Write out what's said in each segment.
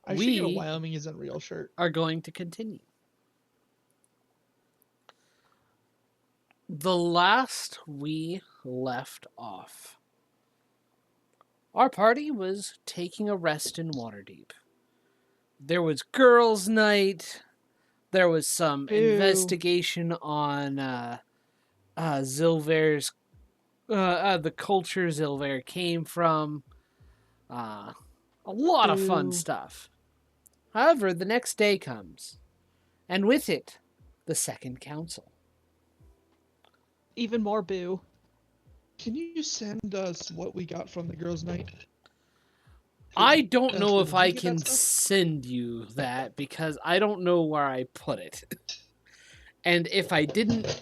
I should get a Wyoming isn't real shirt. Are going to continue. The last we left off, our party was taking a rest in Waterdeep. There was girls' night. There was some investigation on Zilver's, the culture Zilver came from. A lot of fun stuff. However, the next day comes, and with it, the Second Council. Even more boo. Can you send us what we got from the girls' night? I don't know Ashley, if did you I get can that stuff? send you that because I don't know where I put it. And if I didn't...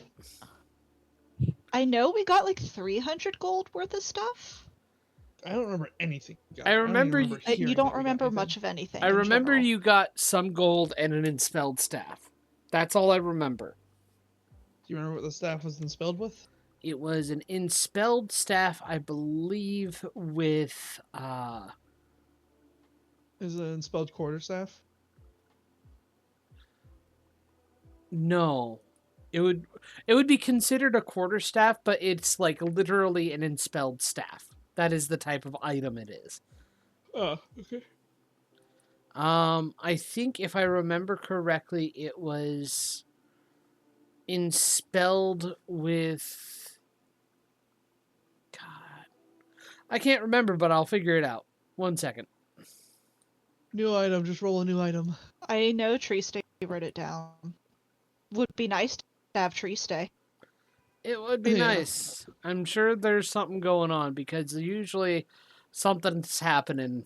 I know we got like 300 gold worth of stuff. I don't remember anything. I remember You don't remember much of anything. I remember general. you got some gold and an enspelled staff. That's all I remember. Do you remember what the staff was enspelled with? It was an enspelled staff, I believe, with Is it an enspelled quarterstaff? no. It would be considered a quarterstaff, but it's like literally an enspelled staff. That is the type of item it is. Oh, okay. I think if I remember correctly, it was enspelled with... God. I can't remember, but I'll figure it out. 1 second. New item, just roll a new item. I know Tree Stay wrote it down. Would be nice to have Tree Stay. It would be nice. I'm sure there's something going on because usually something's happening.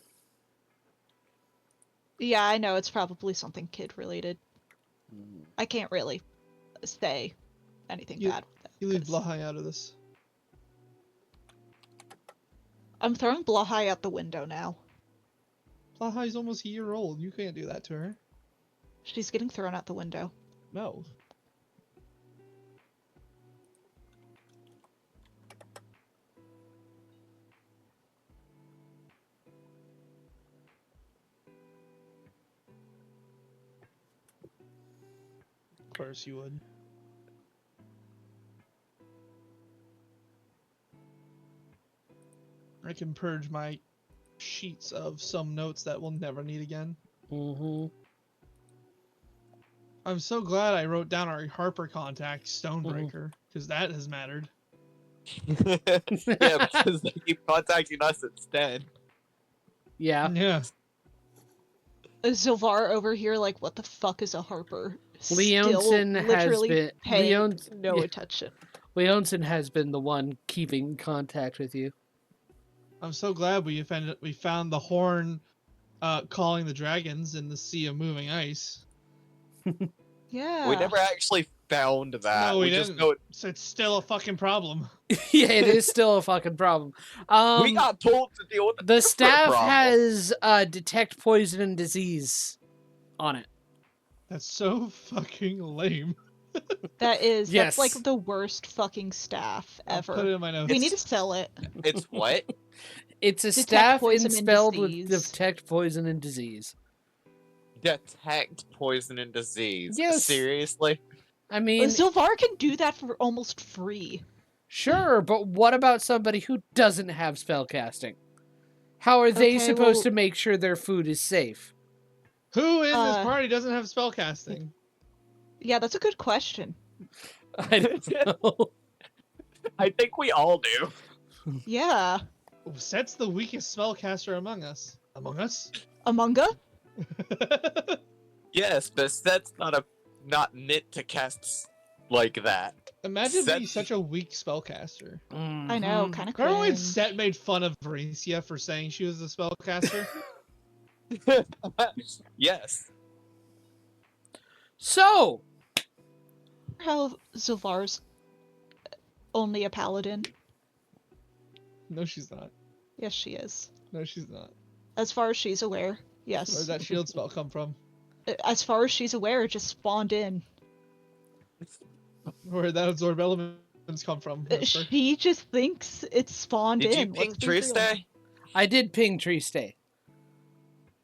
Yeah, I know it's probably something kid related. I can't really say anything bad with that. You leave Blahai out of this. I'm throwing Blahai out the window now. Blahai's almost a year old. You can't do that to her. She's getting thrown out the window. No. Of course you would. I can purge my sheets of some notes that we'll never need again. Mm-hmm. I'm so glad I wrote down our Harper contact, Stonebreaker, because that has mattered. Yeah, because they keep contacting us instead. Yeah. Yeah. Zilvar over here, like, what the fuck is a Harper? Leonson Still has literally been... paying no attention. Leonson has been the one keeping contact with you. I'm so glad we found the horn calling the dragons in the sea of moving ice. Yeah. We never actually found that. No, we just didn't. know So it's still a fucking problem. Yeah, it is still a fucking problem. we got told to deal with the staff has detect poison and disease on it. That's so fucking lame. That is. Yes. That's like the worst fucking staff ever. I'll put it in my notes. We need to sell it. It's what? It's a Detect staff poison and enspelled with disease. detect poison and disease. Detect poison and disease. Yes. Seriously? I mean, Zilvar can do that for almost free. sure, but what about somebody who doesn't have spellcasting? How are they Okay, supposed well- to make sure their food is safe? Who in this party doesn't have spellcasting? Yeah, that's a good question. I don't know. I think we all do. Yeah. Set's the weakest spellcaster among us. Among us? Amunga? Yes, but Set's not knit to cast like that. Imagine Set- being such a weak spellcaster. I know, kind of Remember when cringe. Set made fun of Varicia for saying she was a spellcaster? Yes. So, How Zilvar's only a paladin. No, she's not. Yes, she is. No, she's not. As far as she's aware, yes. Where did that shield spell come from? As far as she's aware, it just spawned in. Where did that absorb elements come from? Whisper? She just thinks it's spawned Did in. you ping Let's be real. Triste? I did ping Triste.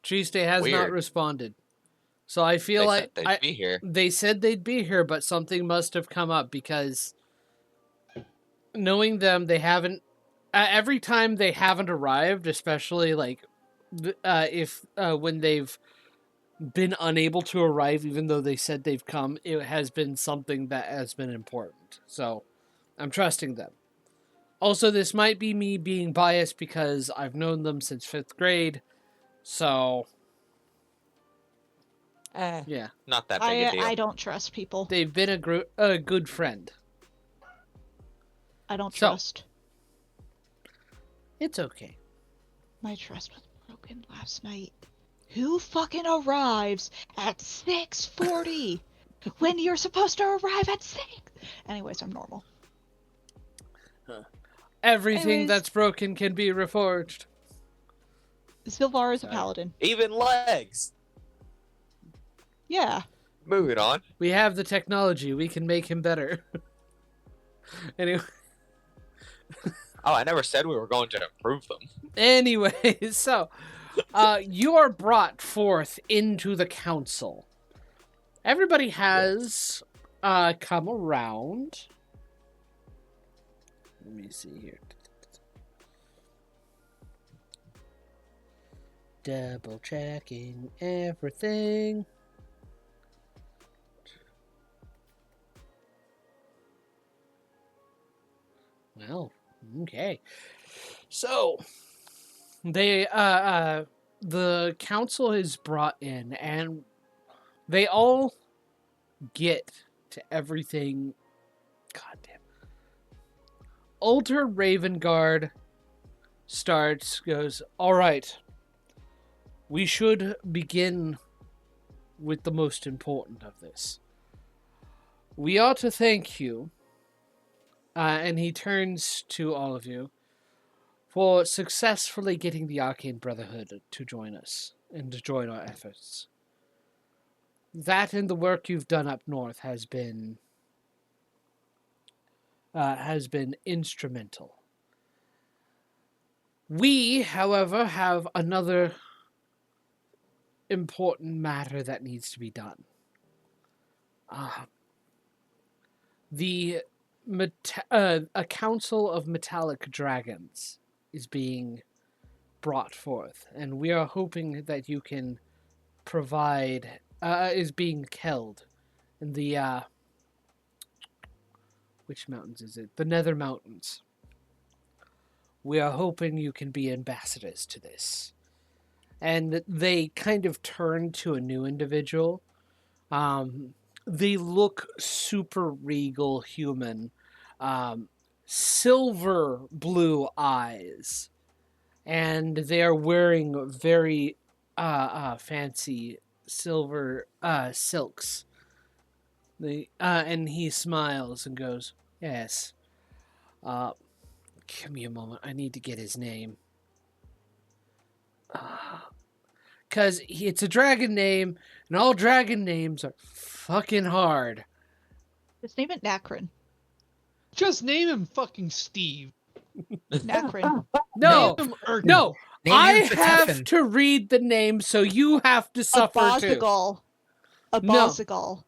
Triste has not Weird. responded. So I feel They like said they'd be here. they said they'd be here, but something must have come up because knowing them, they haven't. Every time they haven't arrived, especially like if when they've been unable to arrive, even though they said they've come, it has been something that has been important. So I'm trusting them. Also, this might be me being biased because I've known them since 5th grade. So, yeah. Not that big a deal. I don't trust people. They've been a good friend. I don't So- trust. It's okay. My trust was broken last night. Who fucking arrives at 6:40 when you're supposed to arrive at 6? Anyways, I'm normal. Everything Anyways. that's broken can be reforged. Sylvar is a Sorry. paladin. Even legs. Yeah. Moving on. We have the technology. We can make him better. Anyway. Oh, I never said we were going to improve them. Anyways, so you are brought forth into the council. Everybody has come around. Let me see here. Double checking everything. Well, okay. So they the council is brought in and they all get to everything. God damn. Alter Ravengard goes, all right. We should begin with the most important of this. We ought to thank you, and he turns to all of you, for successfully getting the Arcane Brotherhood to join us and to join our efforts. That and the work you've done up north has been instrumental. We, however, have another important matter that needs to be done. A council of metallic dragons is being brought forth, and we are hoping that you can provide, is being held in the, which mountains is it? The Nether Mountains. We are hoping you can be ambassadors to this. And they kind of turn to a new individual. They look super regal human. Silver blue eyes. And they are wearing very fancy silver silks. And he smiles and goes, yes. Give me a moment. I need to get his name. Because it's a dragon name, and all dragon names are fucking hard. Just name it Nacrin. Just name him fucking Steve. Nacrin. No, Name him Urkel. no. Name I him have Fatefin. to read the name, so you have to suffer too. Bosigal. A No. Bosigal.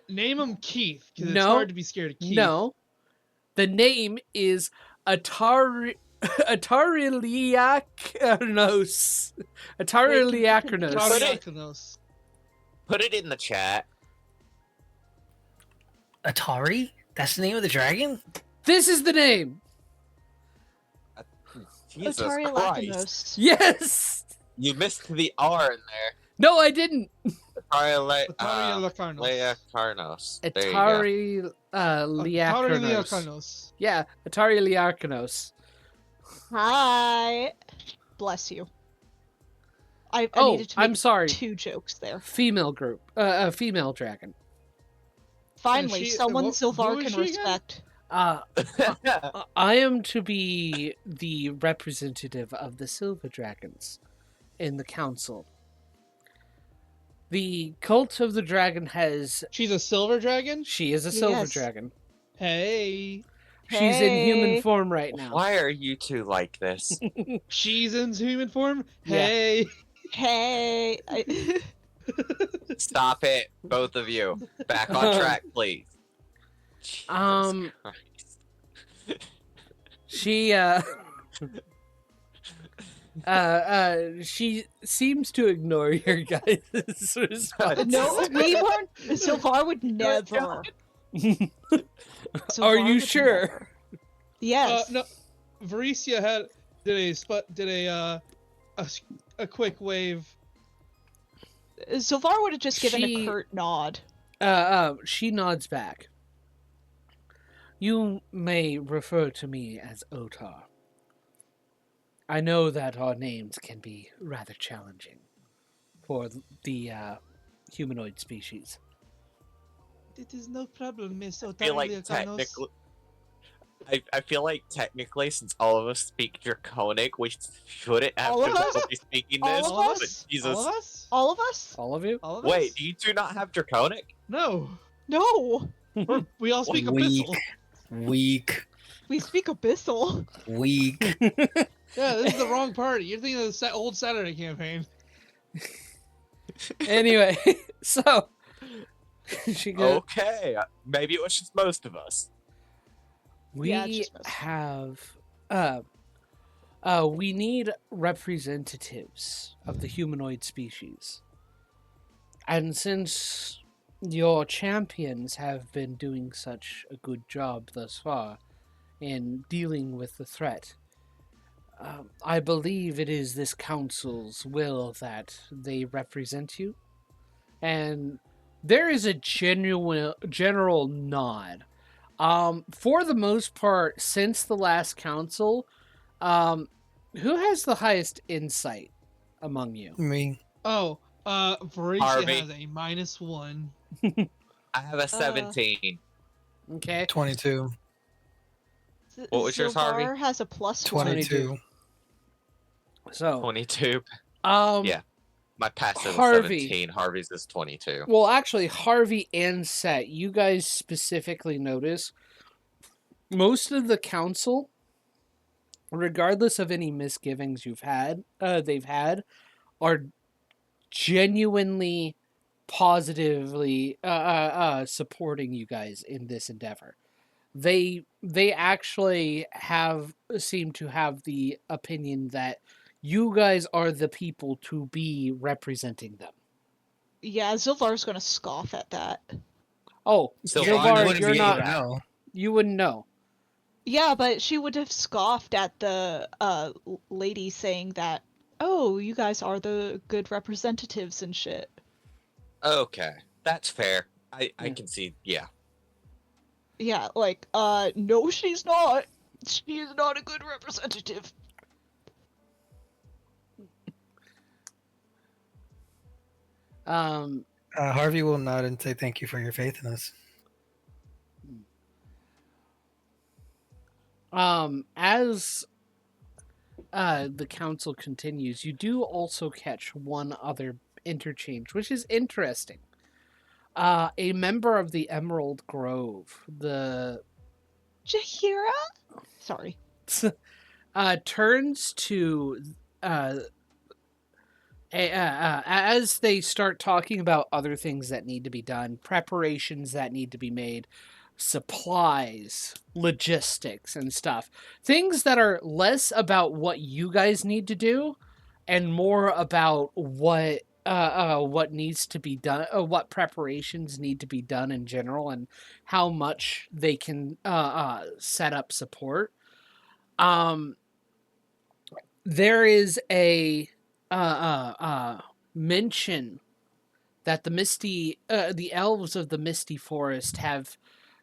Name him Keith, because it's No. hard to be scared of Keith. No. The name is Atariliakranos. Atariliakranos. Tariakinos. Put it in the chat. Atari? That's the name of the dragon? This is the name. Jesus Otari Christ. Lacanos. Yes. You missed the R in there. No, I didn't. Atari Lacarnos. Leia Carnos. There you go. Atari Atari Liakranos. Liacarnos. Yeah, Atari Liakranos. Hi. Bless you. I Oh, needed to make I'm sorry. 2 jokes there. Female group. A female dragon. Finally, she- someone who Sylvar is can she again? respect. I am to be the representative of the Silver Dragons in the council. The cult of the dragon has... She's a silver dragon? She is a silver Yes. dragon. Hey. She's in human Hey. form right now. Why are you two like this? She's in human form? Yeah. Hey. Hey. Stop it, both of you. Back on track, please. Jesus Christ. She she seems to ignore your guys' response. No, we weren't. Sylvar would never. Are Sylvar you would sure? never. Yes. No, Varicia did a quick wave. Sylvar would have just given She- a curt nod. She nods back. You may refer to me as Otar. I know that our names can be rather challenging for the humanoid species. It is no problem, Miss I feel like technically, I feel like technically, since all of us speak Draconic, we shouldn't have All of us? to be speaking All this. of But us? Jesus, All of us? All of us? All of you? All of wait, us? do you two not have Draconic? No. No. We all speak Weak. Abyssal. Weak. We speak Abyssal. Weak. Yeah, this is the wrong party. You're thinking of the old Saturday campaign. Anyway, so she goes. Okay, maybe it was just most of us. We Yeah, it's just most. have we need representatives of the humanoid species. And since your champions have been doing such a good job thus far in dealing with the threat, I believe it is this council's will that they represent you. And there is a general nod. For the most part, since the last council, who has the highest insight among you? Me. Oh, Varicia Harvey. has a -1. I have a 17. Okay. 22. What was yours, Harvey? Sylvar has a +1. 22. So, 22. yeah. My passive Harvey. is 17. Harvey's is 22. Well, actually, Harvey and Set, you guys specifically notice most of the council, regardless of any misgivings they've had, are genuinely, positively supporting you guys in this endeavor. They actually seem to have the opinion that you guys are the people to be representing them. Yeah, Zilvar's gonna scoff at that. Oh, So Zilvar, wouldn't you're be not. able to know. You wouldn't know. Yeah, but she would have scoffed at the lady saying that, oh, you guys are the good representatives and shit. Okay, that's fair. I Yeah. can see, yeah. Yeah, like, no, she's not. She is not a good representative. Harvey will nod and say thank you for your faith in us. As the council continues, you do also catch one other interchange, which is interesting. A member of the Emerald Grove, the Jahira? Sorry. turns to as they start talking about other things that need to be done, preparations that need to be made, supplies, logistics, and stuff. Things that are less about what you guys need to do and more about what needs to be done, what preparations need to be done in general, and how much they can set up support. There is a mention that the elves of the Misty Forest have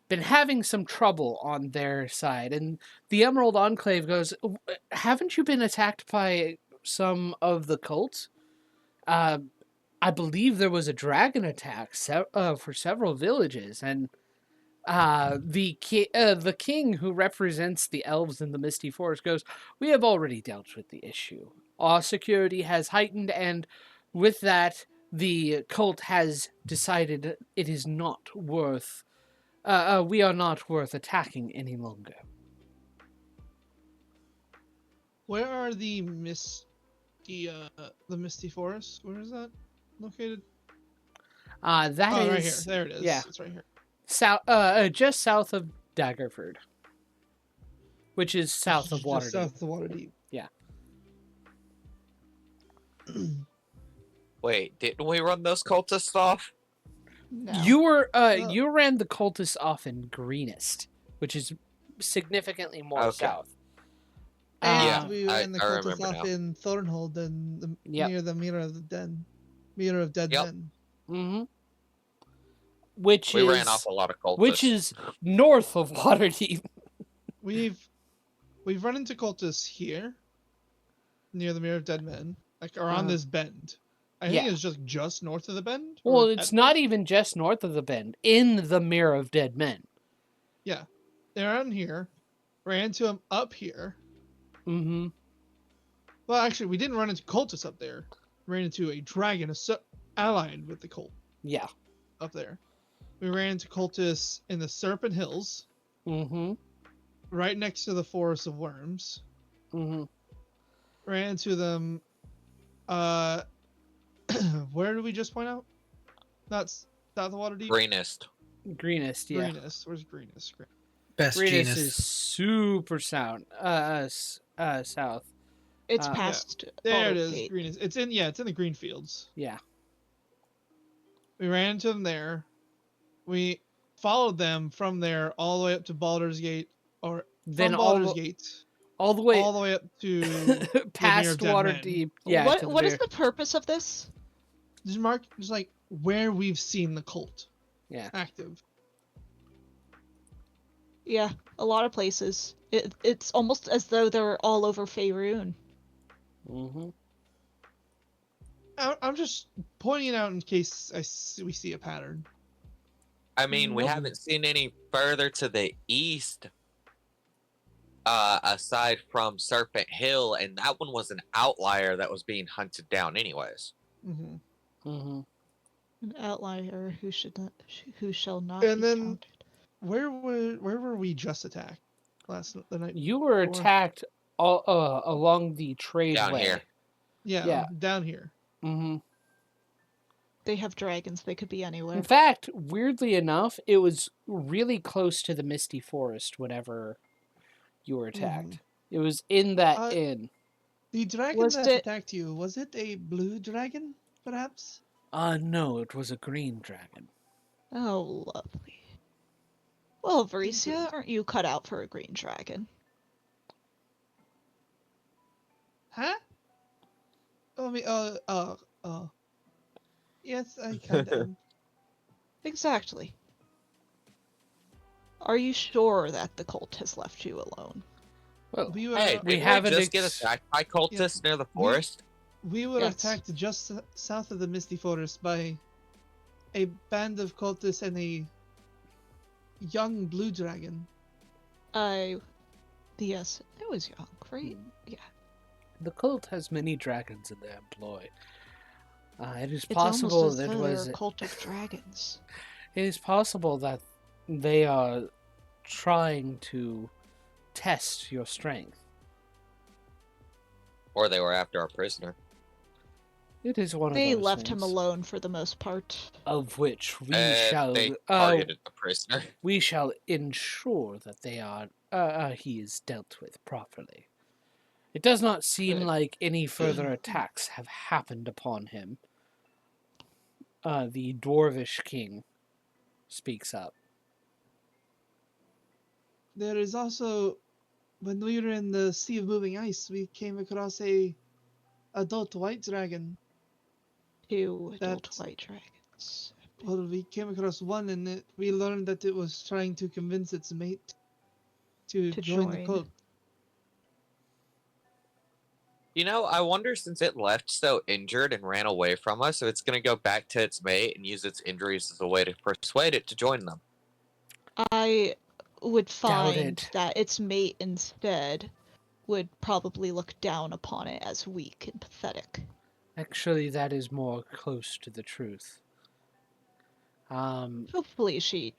been having some trouble on their side, and the Emerald Enclave goes, haven't you been attacked by some of the cults? I believe there was a dragon attack for several villages, and the king who represents the elves in the Misty Forest goes, we have already dealt with the issue. Our security has heightened, and with that, the cult has decided it is not worth. We are not worth attacking any longer. Where are the the Misty Forest. Where is that located? That is right here. There it is. Yeah. It's right here. south, just south of Daggerford, which is south of Just Waterdeep. South of Waterdeep. Yeah. Wait, didn't we run those cultists off? No. You ran the cultists off in Greenest, which is significantly more Okay. south. And we I ran the remember cultists off now. in Thornhold and Yep. near the Mirror of the Dead. Mirror of Dead Yep. Men. Mm-hmm. Which We is ran off a lot of cultists. which is north of Waterdeep. We've run into cultists here, near the Mirror of Dead Men, like around this bend. I think Yeah. it's just north of the bend. Well, or it's at not the- even just north of the bend. In the Mirror of Dead Men. Yeah, they're around here. Ran into them up here. Mm-hmm. Well, actually, we didn't run into cultists up there. Ran into a dragon allied with the cult Yeah. up there. We ran into cultists in the Serpent Hills, Mm-hmm. right next to the Forest of Worms. Mm-hmm. Ran into them. Where did we just point out? Not south of Waterdeep. Greenest. Greenest, yeah. Greenest. Where's Greenest? Best Greenest genus. is super south. South. It's yeah. past. There it Baldur's is. Gate. Greenest. It's in the green fields. Yeah. We ran into them there. We followed them from there all the way up to Baldur's Gate, or Then from all Baldur's the- Gate, All the way all the way up to the Mirror past of Dead Men. Waterdeep. Yeah. to the What is Mirror- the purpose of this? Just mark just like where we've seen the cult Yeah. active. Yeah, a lot of places. It's almost as though they're all over Faerun. Mm-hmm. I'm just pointing it out in case we see a pattern. I mean, we Nope. haven't seen any further to the east, aside from Serpent Hill, and that one was an outlier that was being hunted down anyways. Mm-hmm. Mm-hmm. An outlier who shall not And be then- counted. Where were we just attacked the night? You were before? attacked all along the tradeway. Down here. Yeah, down here. Mm-hmm. They have dragons. They could be anywhere. In fact, weirdly enough, it was really close to the Misty Forest whenever you were attacked. It was in that inn. The dragon Was that it- attacked you, was it a blue dragon, perhaps? No, it was a green dragon. Oh, lovely. Well, Varicia, aren't you cut out for a green dragon? Huh? Oh, me, yes, I kind of. Exactly. Are you sure that the cult has left you alone? Well, We were, Hey, we didn't haven't just get ex- attacked by cultists near the forest? we were Yes. attacked just south of the Misty Forest by a band of cultists and a young blue dragon. Yes, I was young, right? Yeah. the cult has many dragons in their employ. It is It's possible almost as that though they're was a cult of dragons. it is possible that they are trying to test your strength. Or they were after our prisoner? It is one of They those left him things, alone for the most part. of which we They shall targeted the prisoner. we shall ensure that they are he is dealt with properly. It does not seem Good. like any further attacks have happened upon him. The dwarvish king speaks up. There is also, when we were in the Sea of Moving Ice, we came across a adult white dragon. Two adult That's- white dragons. Well, we came across one, and we learned that it was trying to convince its mate to To join the join. cult. You know, I wonder, since it left so injured and ran away from us, if it's going to go back to its mate and use its injuries as a way to persuade it to join them. I would Doubt find it. that its mate instead would probably look down upon it as weak and pathetic. Actually, that is more close to the truth. Hopefully she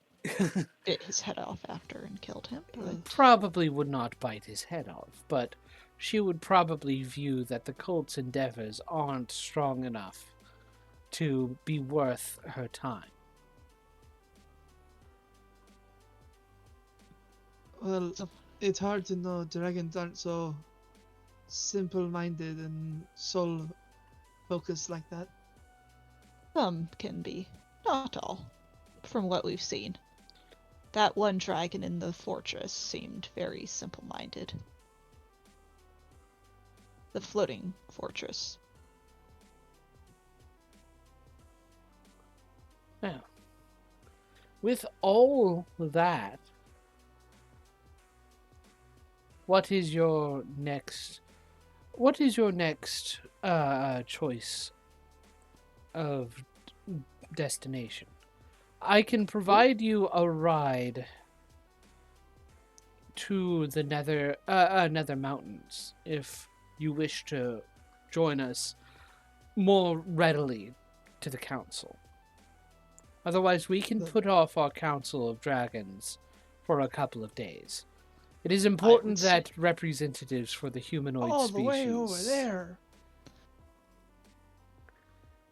bit his head off after and killed him, but Probably would not bite his head off, but she would probably view that the cult's endeavors aren't strong enough to be worth her time. Well, it's hard to know. Dragons aren't so simple-minded and soul-focused like that. Some can be, not all, from what we've seen. That one dragon in the fortress seemed very simple-minded. The floating fortress. Now, with all that, what is your next choice of destination? I can provide you a ride to the Nether Mountains if you wish to join us more readily to the council. Otherwise, we can put off our Council of Dragons for a couple of days. It is important that representatives for the humanoid all species... the way over there.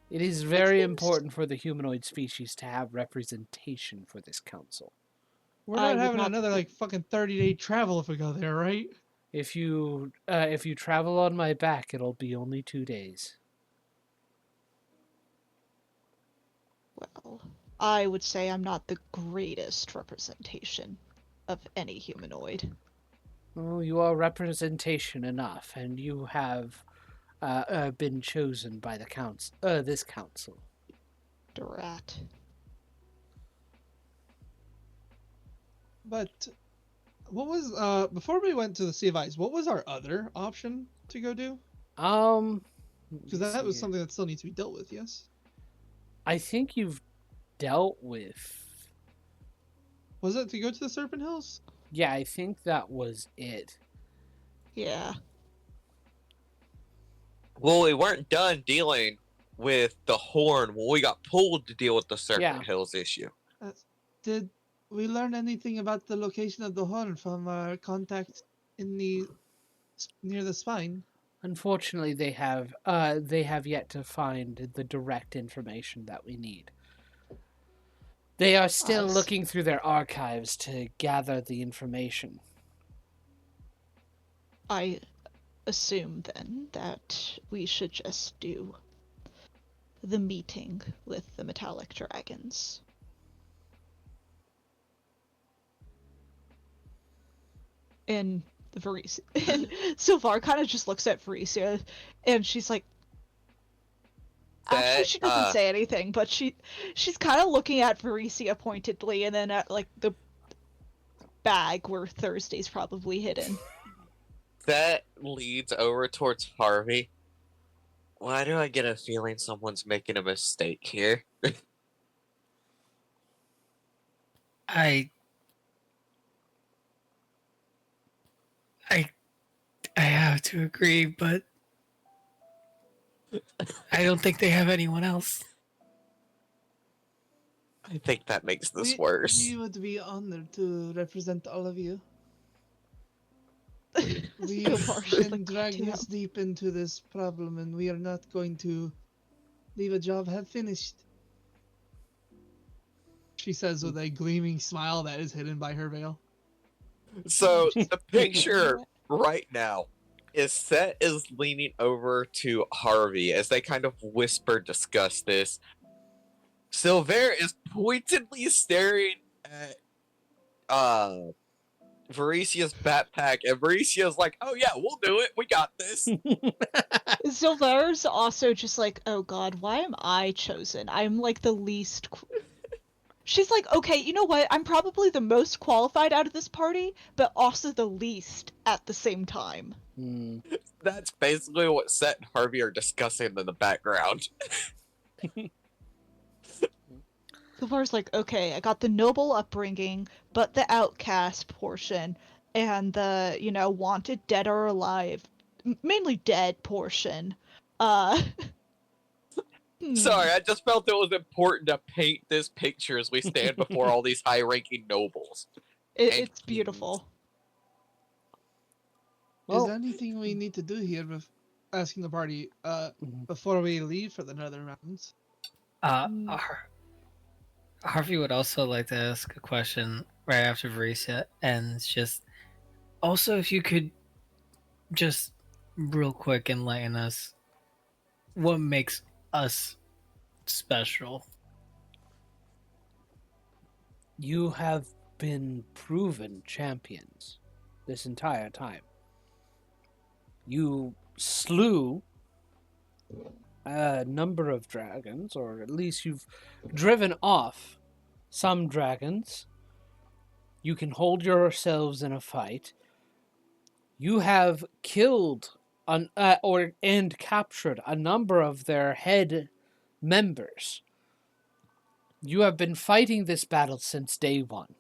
It is very important for the humanoid species to have representation for this council. We're not having another like fucking 30-day travel if we go there, right? If you travel on my back, it'll be only 2 days. Well, I would say I'm not the greatest representation of any humanoid. Well, you are representation enough, and you have been chosen by the council. This council. Drat. But what was before we went to the Sea of Ice? What was our other option to go do? Because that was something that still needs to be dealt with. Yes. I think you've dealt with. Was it to go to the Serpent Hills? Yeah, I think that was it. Yeah. Well, we weren't done dealing with the Horn when we got pulled to deal with the Serpent Hills issue. Did we learn anything about the location of the Horn from our contact in the near the spine? Unfortunately, they have yet to find the direct information that we need. They are still looking through their archives to gather the information. I assume then that we should just do the meeting with the metallic dragons. And Sylvar kind of just looks at Varesia, and she's like, actually, she doesn't say anything, but she's kind of looking at Varesia pointedly, and then at like the bag where Thursday's probably hidden. That leads over towards Harvey. Why do I get a feeling someone's making a mistake here? I have to agree, but I don't think they have anyone else. I think that makes this worse. We would be honored to represent all of you. We've been dragged deep into this problem, and we are not going to leave a job half finished. She says with a gleaming smile that is hidden by her veil. So the picture right now is Set is leaning over to Harvey as they kind of whisper discuss this. Silver is pointedly staring at Varesia's backpack, and Varesia's like, oh yeah, we'll do it, we got this. Silver's also just like, oh god, why am I chosen? I'm like the least... She's like, okay, you know what? I'm probably the most qualified out of this party, but also the least at the same time. That's basically what Set and Harvey are discussing in the background. Silver's like, okay, I got the noble upbringing, but the outcast portion, and the, wanted dead or alive, mainly dead portion. Sorry, I just felt it was important to paint this picture as we stand before all these high-ranking nobles. It's beautiful. Is there anything we need to do here with asking the party before we leave for the Northern Mountains? Harvey would also like to ask a question right after Varisia, and it's just also if you could just real quick enlighten us what makes us special. You have been proven champions this entire time. You slew a number of dragons, or at least you've driven off some dragons. You can hold yourselves in a fight. You have killed and captured a number of their head members. You have been fighting this battle since day one.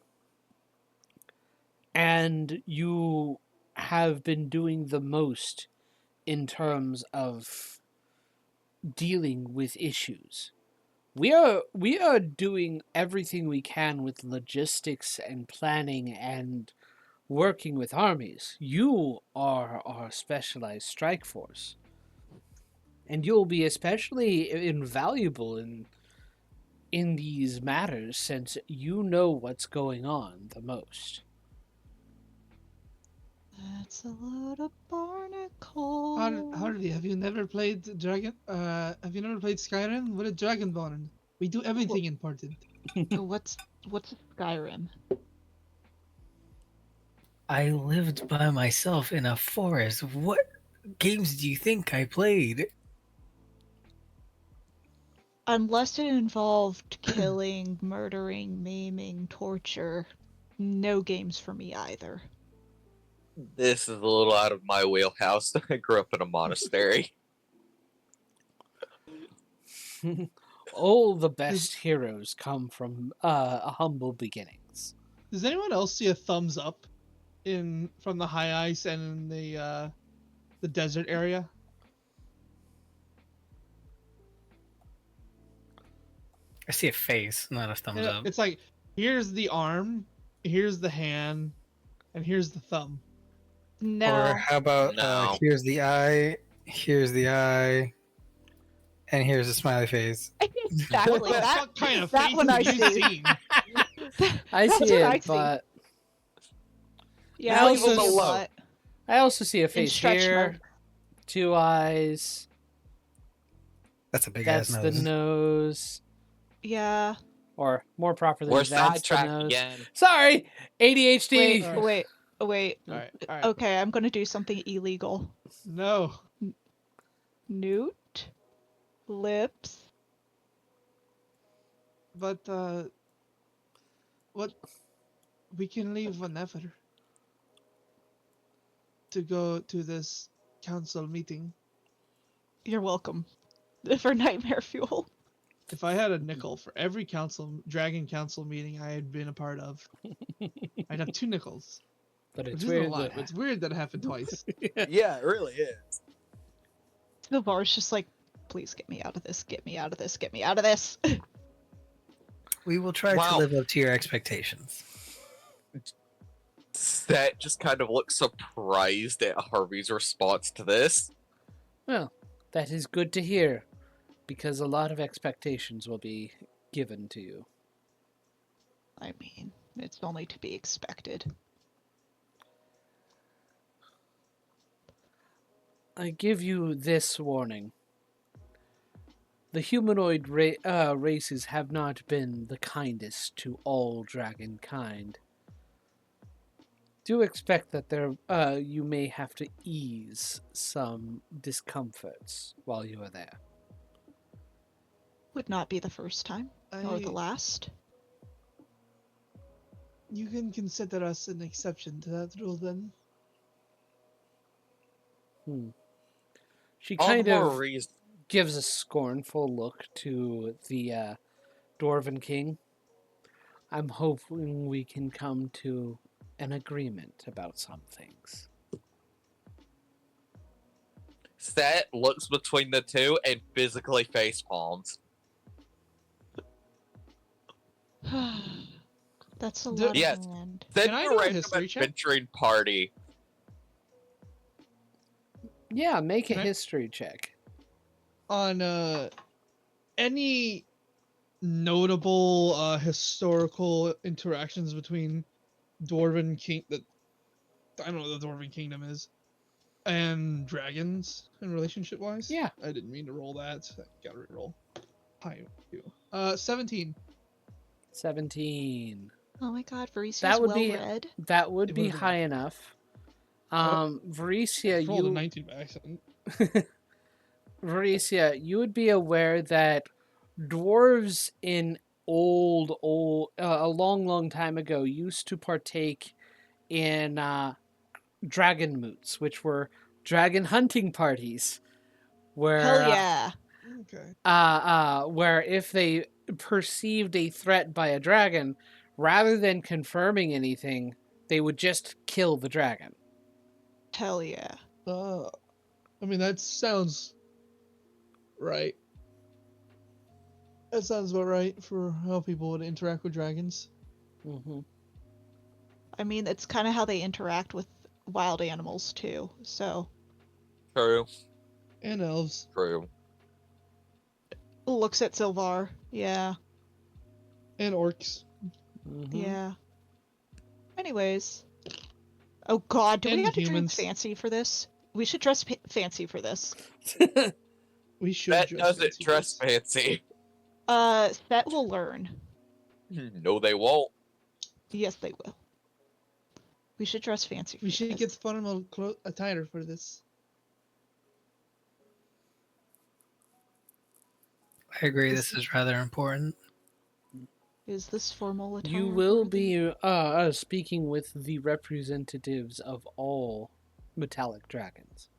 And you have been doing the most in terms of dealing with issues. We are doing everything we can with logistics and planning and working with armies. You are our specialized strike force. And you'll be especially invaluable in these matters since you know what's going on the most. That's a lot of barnacles. Harvey, have you never played Dragon? Have you never played Skyrim? We're a Dragonborn. We do everything important. What's Skyrim? I lived by myself in a forest. What games do you think I played? Unless it involved killing, murdering, maiming, torture, no games for me either. This is a little out of my wheelhouse. I grew up in a monastery. All the best heroes come from humble beginnings. Does anyone else see a thumbs up from the high ice and in the desert area? I see a face, not a thumbs up. It's like, here's the arm, here's the hand, and here's the thumb. No. Or how about No. here's the eye, and here's a smiley face. Exactly. What the fuck kind of that face one have I you see. seen? I That's see what I it, see. but Yeah, I I also see a see- lot. I also see a In face stretch here, mode. 2 eyes. That's a big That's ass the nose. nose, Yeah. or more properly, We're that's the sidetracked nose. again. Sorry, ADHD. Wait. All right. Okay, I'm gonna do something illegal. No. Newt? Lips? But, what? We can leave whenever to go to this council meeting. You're welcome. For nightmare fuel. If I had a nickel for every dragon council meeting I had been a part of, I'd have 2 nickels. But Which it's isn't a weird lot. that It's weird that it happened twice. Yeah, it really is. The bar's just like, please get me out of this, get me out of this, get me out of this. We will try to Wow. live up to your expectations. Set just kind of looks surprised at Harvey's response to this. Well, that is good to hear, because a lot of expectations will be given to you. I mean, it's only to be expected. I give you this warning. The humanoid races have not been the kindest to all dragon kind. Do expect that you may have to ease some discomforts while you are there. Would not be the first time, nor the last. You can consider us an exception to that rule then. She All kind the more of reason. gives a scornful look to the Dwarven King. I'm hoping we can come to an agreement about some things. Set looks between the two and physically face palms. That's a lot Yes. of land. Set Can I a do a random history check? adventuring party. Yeah, make a Right. history check. On any notable historical interactions between Dwarven King that I don't know what the Dwarven Kingdom is and dragons in relationship wise. Yeah. I didn't mean to roll that. I gotta reroll. Hi, you. 17. 17. Oh my god, Varisia's That would well be read. that would It be would've been high enough. Varisia, I rolled a you 19 by accident. Varisia, you would be aware that dwarves in a long time ago used to partake in dragon moots, which were dragon hunting parties, where Hell yeah. Okay. where if they perceived a threat by a dragon, rather than confirming anything, they would just kill the dragon. Hell yeah. I mean that sounds right. That sounds about right for how people would interact with dragons. Mm-hmm. I mean, it's kind of how they interact with wild animals too. So True. And elves. True. looks at Silvar. Yeah. And orcs. Mm-hmm. Yeah. Anyways. Oh god, do we And have to humans. dress fancy for this? We should dress fancy for this. We should That dress doesn't fancy dress for this. fancy. Set will learn. No, they won't. Yes, they will. We should dress fancy for We should this. get formal attire for this. I agree. This is rather important. Is this formal attire? You will worthy? be speaking with the representatives of all metallic dragons.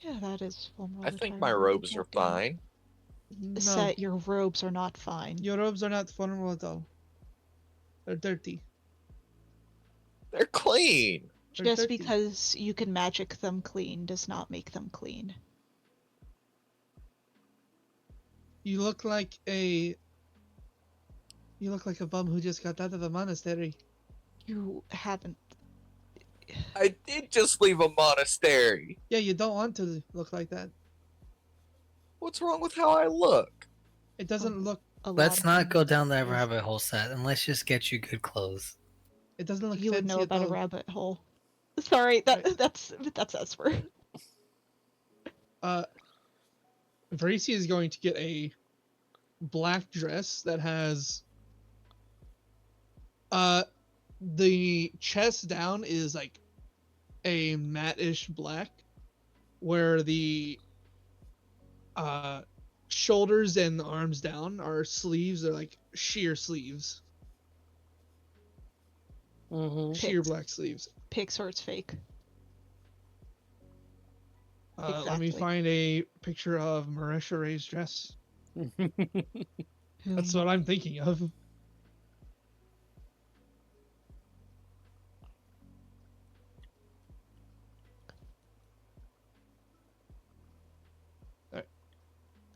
Yeah, that is formal I think attire my worthy, robes are goddamn it. fine. No, Set, your robes are not fine. your robes are not formal at all. They're dirty. They're clean. They're Just dirty. because you can magic them clean does not make them clean. You look like a bum who just got out of a monastery. You haven't. I did just leave a monastery. Yeah, you don't want to look like that. What's wrong with how I look? It doesn't look. A lot Let's of not things. go down that rabbit hole, set, and let's just get you good clothes. It doesn't look You would fancy know at about a all. rabbit hole. Sorry, Right. that's Esper. Varisi is going to get a black dress that has the chest down is like a matte-ish black, where the shoulders and the arms down are sleeves. They're like sheer sleeves, Mm-hmm. sheer black sleeves. Pixar's fake. Let me Exactly. find a picture of Marisha Ray's dress. That's what I'm thinking of.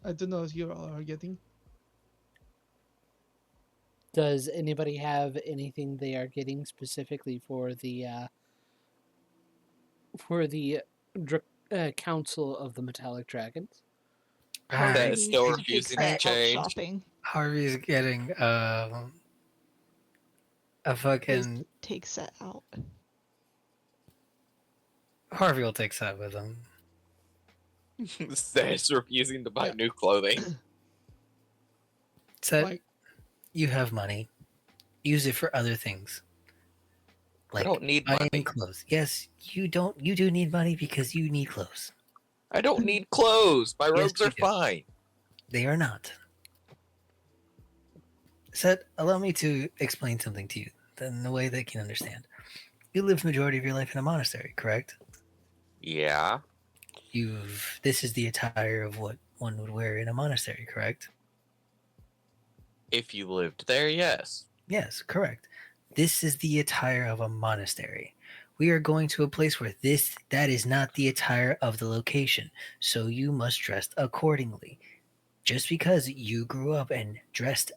I don't know if you all are getting. Does anybody have anything they are getting specifically for the Council of the Metallic Dragons? Alright. That is still Harvey refusing takes to that out change. shopping. Harvey's getting a fucking. Takes that out. Harvey will take that with him. That's refusing to buy Yeah. new clothing. Set, Like, you have money. Use it for other things. I don't need buying money. clothes. Yes, you don't. You do need money because you need clothes. I don't need clothes. My Yes, robes you are do. fine. They are not. Set, allow me to explain something to you in a way that you can understand. You lived majority of your life in a monastery, correct? Yeah. This is the attire of what one would wear in a monastery, correct? If you lived there, yes. Yes, correct. This is the attire of a monastery. We are going to a place where that is not the attire of the location, so you must dress accordingly. Just because you grew up and dressed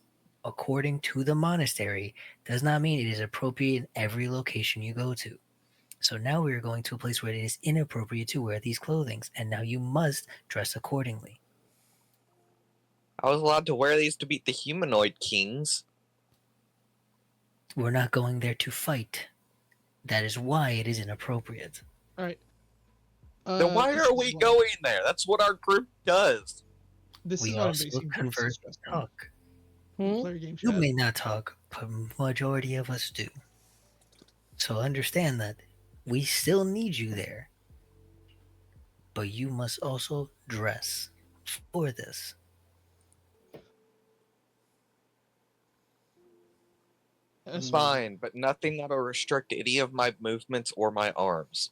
according to the monastery does not mean it is appropriate in every location you go to. So now we are going to a place where it is inappropriate to wear these clothings, and now you must dress accordingly. I was allowed to wear these to beat the humanoid kings. We're not going there to fight. That is why it is inappropriate. All right. Then why this are is we what- going there? That's what our group does. This We is what I'm also basing convert purposes on. talk. Player game You chat. may not talk, but majority of us do. So understand that we still need you there. But you must also dress for this. That's Fine, but nothing that'll restrict any of my movements or my arms.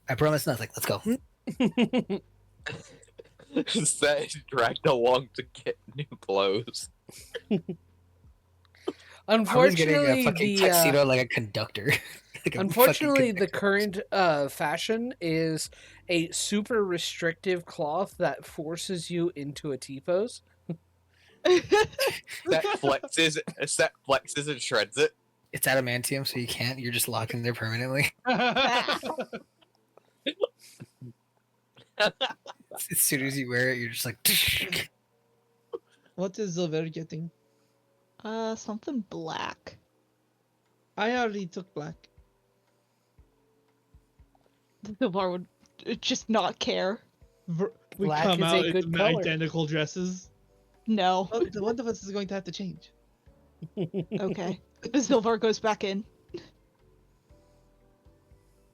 I promise nothing. Let's go. Set is dragged along to get new clothes. Harvey's getting a Unfortunately, fucking the tuxedo like a conductor. Like a unfortunately fucking the current fashion is a super restrictive cloth that forces you into a T-pose. Set flexes and shreds it. It's adamantium, so you can't. You're just locked in there permanently. As soon as you wear it, you're just like. What is Zilver getting? Something black. I already took black. The bar would just not care. We Black come is a out in good color. identical dresses. No. Oh, the one of us is going to have to change. Okay. Zilvar goes back in.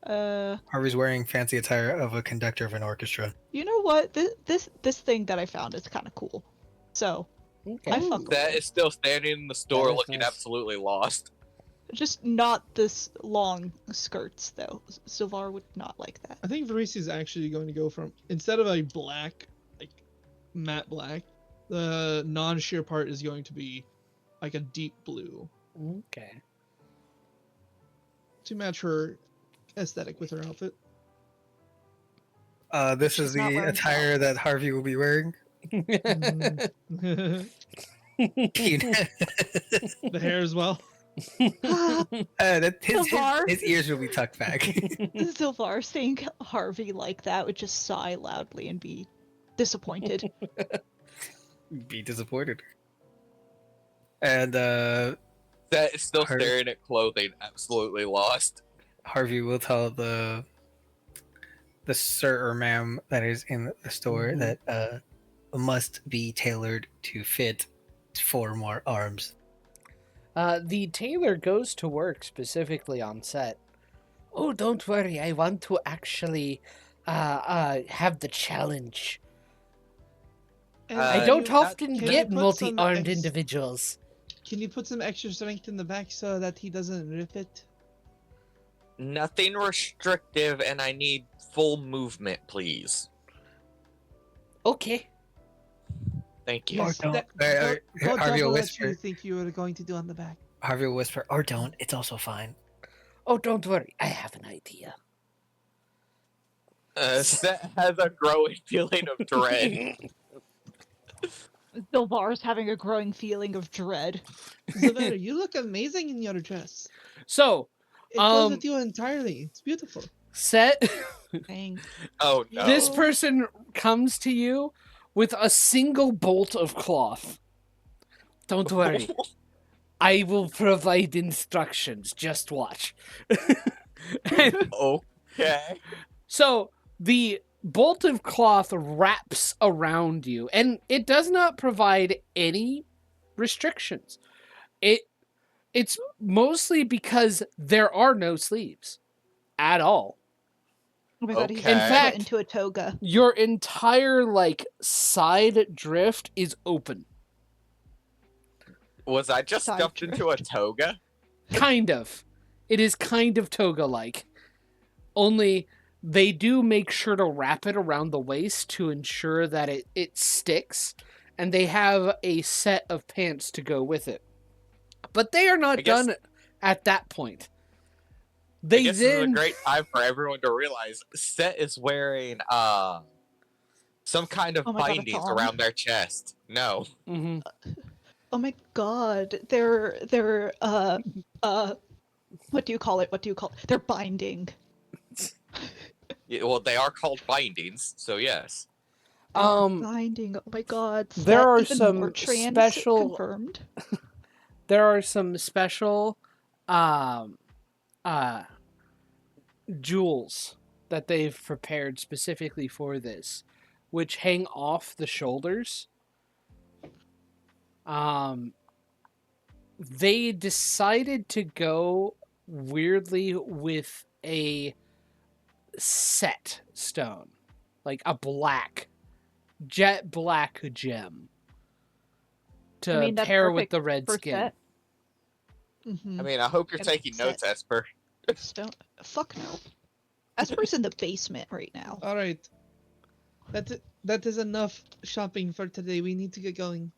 Harvey's wearing fancy attire of a conductor of an orchestra. You know what? This thing that I found is kind of cool. So Okay. I fuck with That it. is still standing in the store That is looking nice. absolutely lost. Just not this long skirts though. Zilvar would not like that. I think Varese is actually going to go from, instead of a black, like matte black, the non-sheer part is going to be like a deep blue Okay. to match her aesthetic with her outfit. This She's is not the wearing attire that Harvey will be wearing. Mhm. The hair as well. His ears will be tucked back. Zilvar seeing Harvey like that would just sigh loudly and be disappointed. Be disappointed. And That is still Har- staring at clothing, absolutely lost. Harvey will tell the sir or ma'am that is in the store Mhm. that must be tailored to fit 4 more arms. The tailor goes to work specifically on set. Oh, don't worry. I want to actually have the challenge. And I Uh, don't can you- often can you get put some multi-armed ex- individuals. Can you put some extra strength in the back so that he doesn't rip it? Nothing restrictive, and I need full movement, please. Okay. Thank you. Or Yes, don't. that- go Harvey will double what whisper. you think you were going to do on the back. Harvey will whisper, or don't. It's also fine. Oh, don't worry. I have an idea. Set has a growing feeling of dread. Zilvar's having a growing feeling of dread. Zilver, you look amazing in your dress. So, It goes Um, with you entirely. It's beautiful. set. Dang. Oh no. This person comes to you with a single bolt of cloth. Don't worry. I will provide instructions. Just watch. And Okay. so the bolt of cloth wraps around you, and it does not provide any restrictions. It's mostly because there are no sleeves at all. Oh my god, he's Okay. been In put fact- into a toga. Your entire side drift is open. Was I just Side stuffed into a toga? Kind of. It is kind of toga-like. Only they do make sure to wrap it around the waist to ensure that it sticks, and they have a set of pants to go with it. But they are not I guess- done at that point. I They guess this is a then great time for everyone to realize Set is wearing some kind of Oh my God, a bindings thong. around their chest. No. Mhm. Oh my god, they're what do you call it? They're binding. Yeah, well, they are called bindings, so yes. Binding. Oh my god, there set are even more some trans special confirmed. there are some special um uh jewels that they've prepared specifically for this, which hang off the shoulders. They decided to go weirdly with a set stone, like a jet black gem to I mean, that's pair with perfect the red for skin. set. I Mm-hmm. mean, I hope you're And taking notes, set Esper. stone. Fuck no. Esper's in the basement right now. All right. That is enough shopping for today. We need to get going.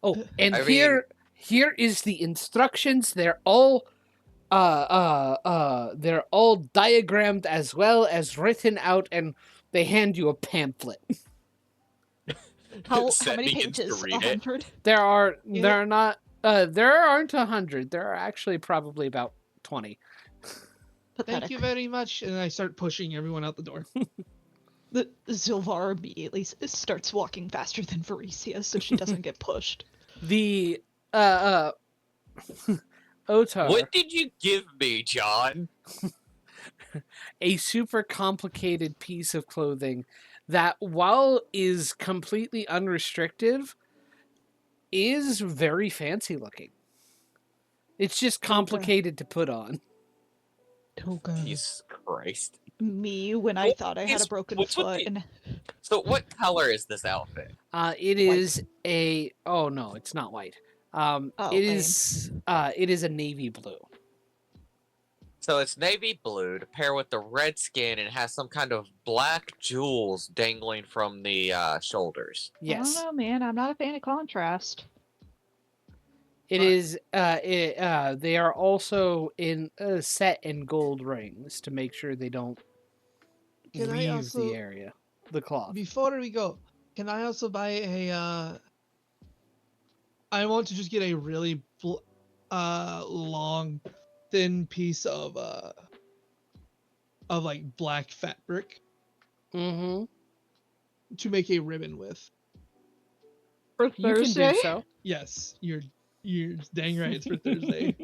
Oh, and I mean, here is the instructions. They're all diagrammed as well as written out, and they hand you a pamphlet. How Set many begins to pages? read it. 100? There Yeah. are not there aren't 100. There are actually probably about 20. Pathetic. Thank you very much. And I start pushing everyone out the door. The Zilvar immediately starts walking faster than Varicia so she doesn't get pushed. The Otar, What did you give me, John? a super complicated piece of clothing that, while is completely unrestrictive, is very fancy looking. It's just complicated to put on. Oh god. Jesus Christ. Me when I Well, thought I had a broken what's with foot the- and So, what color is this outfit? It is oh no, it's not white. Oh, it lame. is a navy blue. So it's navy blue to pair with the red skin and has some kind of black jewels dangling from the shoulders. I don't Yes. know, man. I'm not a fan of contrast. It Right. is. They are also set in gold rings to make sure they don't Can I leave also- the area. The cloth. Before we go, can I also buy I want to just get a really long, thin piece of like black fat brick Mm-hmm. to make a ribbon with. For You can Thursday? do so. Yes, you're dang right. It's for Thursday.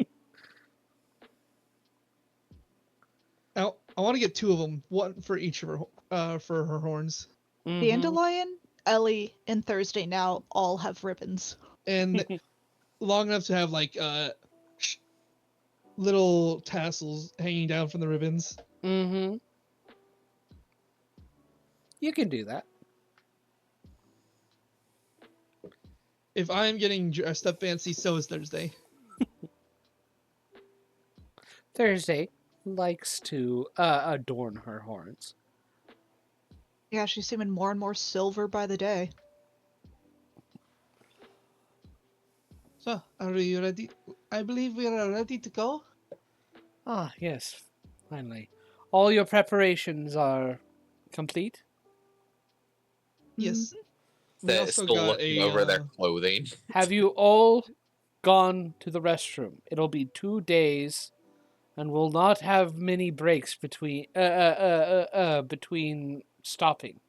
I want to get 2 of them, one for each of her for her horns, Mhm. Dandelion, Ellie, and Thursday now all have ribbons. and long enough to have like little tassels hanging down from the ribbons. Mm-hmm. You can do that. If I'm getting dressed up fancy, so is Thursday. Thursday likes to adorn her horns. Yeah, she's seeming more and more silver by the day. So, are you ready? I believe we are ready to go. Ah, yes. Finally. All your preparations are complete? Yes. We That is also still got looking a over their clothing. Have you all gone to the restroom? It'll be 2 days, and we'll not have many breaks between between stopping.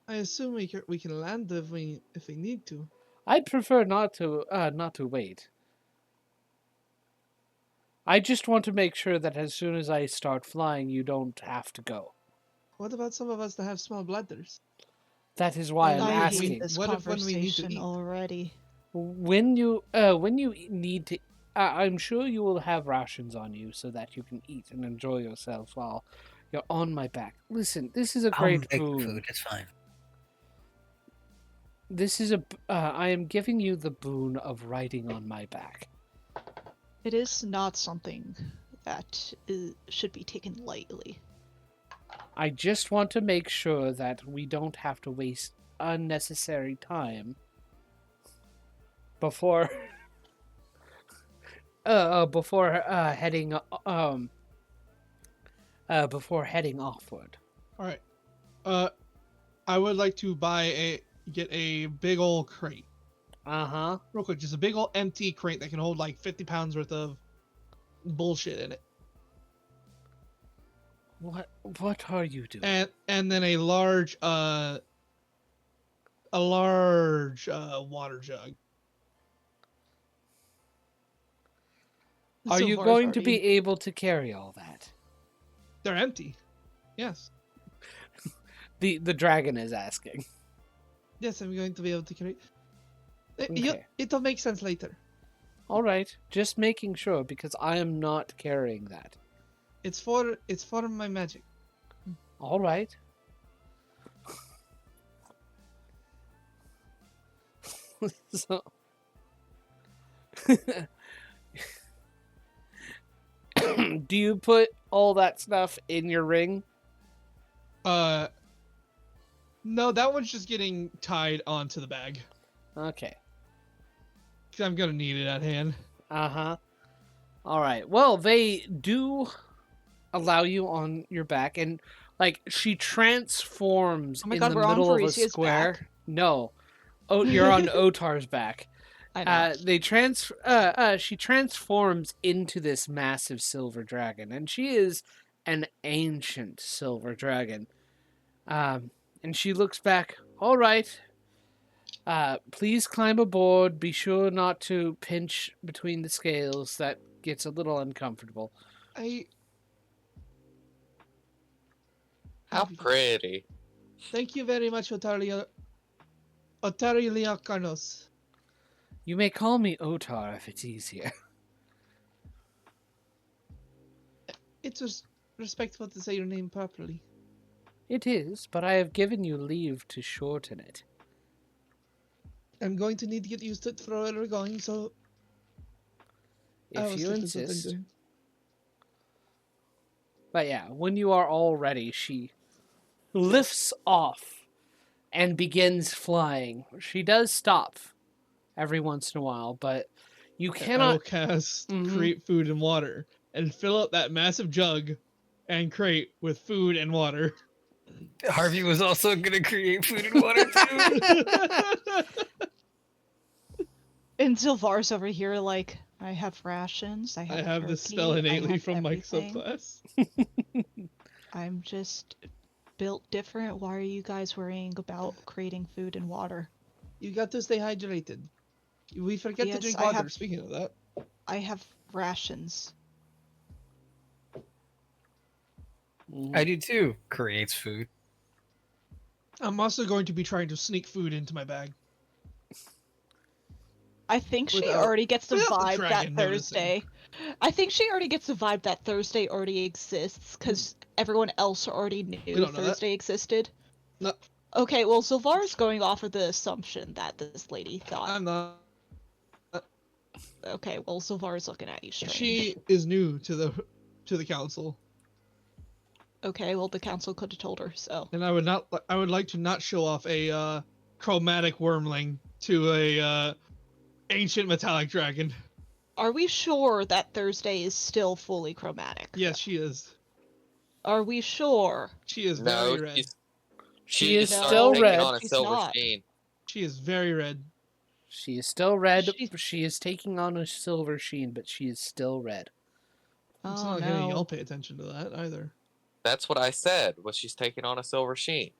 I assume we can land if we need to. I'd prefer not to wait. I just want to make sure that as soon as I start flying, you don't have to go. What about some of us that have small bladders? That is why I'm I asking. hate this What if when we need to conversation eat? already. When you need to, I'm sure you will have rations on you so that you can eat and enjoy yourself while you're on my back. Listen, this is a I'll great make boon. food. It's fine. This is I am giving you the boon of riding on my back. It is not something that should be taken lightly. I just want to make sure that we don't have to waste unnecessary time before heading offward. All right. I would like to get a big old crate Uh-huh. Real quick, just a big old empty crate that can hold like 50 pounds worth of bullshit in it. What are you doing? And then a large water jug. Are you Silvar's going to already- be able to carry all that? They're empty. Yes. The dragon is asking. Yes, I'm going to be able to carry. Okay. It'll make sense later. All right, just making sure because I am not carrying that. It's for my magic. All right. So do you put all that stuff in your ring? No, that one's just getting tied onto the bag. Okay. 'Cause I'm gonna need it at hand. Uh-huh. All right. Well, they do allow you on your back, and like she transforms Oh my in God, the we're on middle of a Parisia's square. back? No. Oh, you're on Otar's back. I know. She transforms into this massive silver dragon, and she is an ancient silver dragon. And she looks back. All right. Please climb aboard. Be sure not to pinch between the scales. That gets a little uncomfortable. How pretty. Thank you very much, Otariliakanos. You may call me Otar if it's easier. It's respectful to say your name properly. It is, but I have given you leave to shorten it. I'm going to need to get used to it for where we're going, so I If will you stick with what I'm insist. doing. But yeah, when you are all ready, she lifts off and begins flying. She does stop every once in a while, but you I will cannot. cast Mhm. create food and water and fill up that massive jug and crate with food and water. Harvey was also gonna create food and water too. And Sylvar's over here like, I have rations, I I have a have this spell turkey, I innately have from Mike's everything. subclass. I'm just built different. Why are you guys worrying about creating food and water? You got to stay hydrated. We forget to Yes, drink I water. have- Speaking of that, I have rations. I do too. Creates food. I'm also going to be trying to sneak food into my bag. I think she Without- already gets the without the vibe that dragon noticing. Thursday. I think she already gets the vibe that Thursday already exists because everyone else already knew don't know that. Thursday existed. No, Okay, well, Sylvar's going off of the assumption that this lady thought. I'm not. Okay, well, Sylvar's looking at you strange. She is new to the council, Okay, well, the council could have told her, so. and I would not. I would like to not show off a chromatic wormling to a ancient metallic dragon. Are we sure that Thursday is still fully chromatic? Yes, she is. Are we sure? She is No, very red. She is started still taking red. on a She's silver not. sheen. She is very red. She is still red. She's- She is taking on a silver sheen, but she is still red. It's Oh, not like any of no. y'all pay attention to that either. That's what I said. Was she's taking on a silver sheen?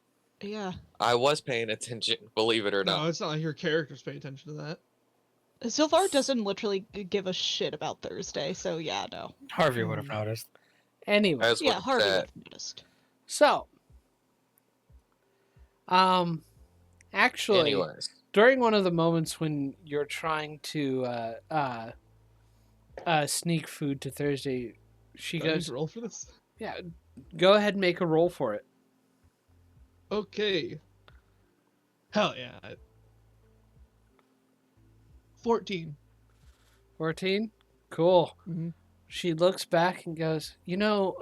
Yeah. I was paying attention, believe it or No, not. it's not like your characters pay attention to that. Sylvar doesn't literally give a shit about Thursday, so yeah, no. Harvey would have noticed. Anyway, As Yeah, what Harvey would said. have noticed. so actually, Anyways, during one of the moments when you're trying to sneak food to Thursday, she Do I need goes, to roll for this? "Yeah, go ahead and make a roll for it." Okay. Hell yeah. 14. 14? Cool. Mhm. She looks back and goes, "You know,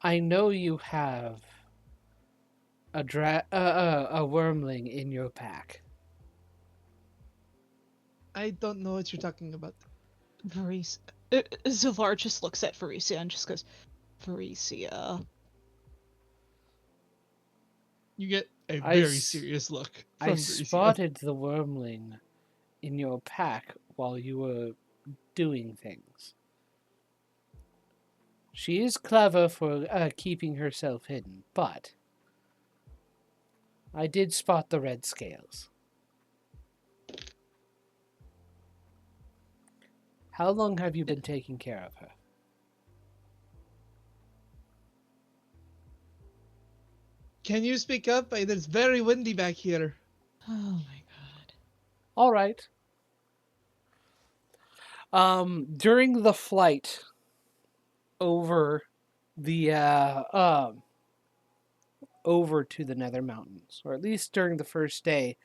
I know you have a wormling in your pack." I don't know what you're talking about. Sylvar just looks at Faricia and just goes, Faricia. You get a I very s- serious look I from Bricia. spotted the wormling in your pack while you were doing things. She is clever for keeping herself hidden, but I did spot the red scales. How long have you been taking care of her? Can you speak up? It's very windy back here. Oh my god. All right. During the flight over the over to the Nether Mountains, or at least during the first day,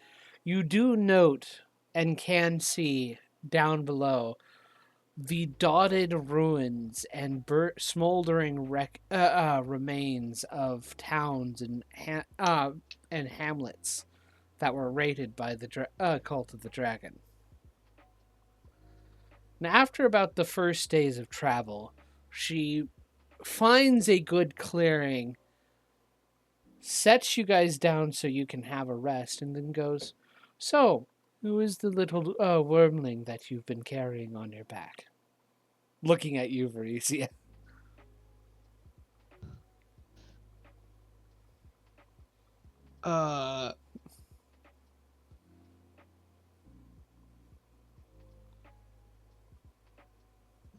you do note and can see down below the dotted ruins and smoldering remains of towns and hamlets that were raided by the cult of the dragon. Now, after about the first days of travel, she finds a good clearing, sets you guys down so you can have a rest, and then goes, "So, who is the little wormling that you've been carrying on your back?" Looking at you, Varisia. Uh,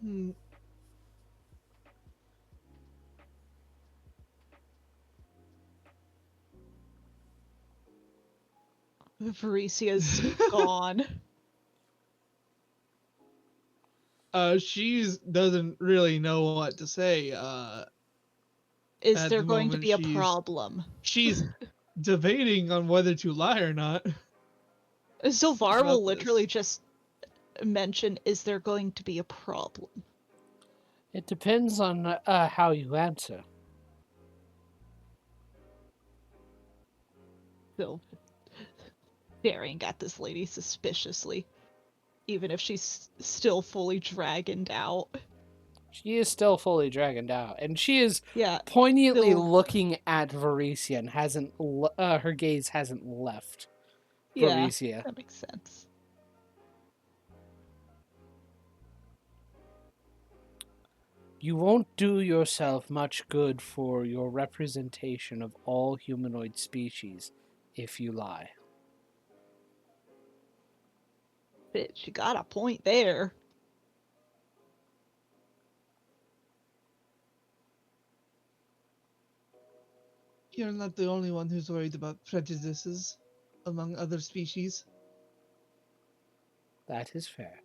hmm, Varisia's gone. she doesn't really know what to say. Is At there the going to moment, be a problem? she's debating on whether to lie or not. Sylvar about will this. literally just mention, is there going to be a problem? It depends on how you answer. Still staring at this lady suspiciously, even if she's still fully dragoned out. She is still fully dragoned out, and she is Yeah, poignantly still- looking at Varisia and her gaze hasn't left yeah, Varisia. that makes sense. You won't do yourself much good for your representation of all humanoid species if you lie. Bitch, you got a point there. You're not the only one who's worried about prejudices among other species. That is fair.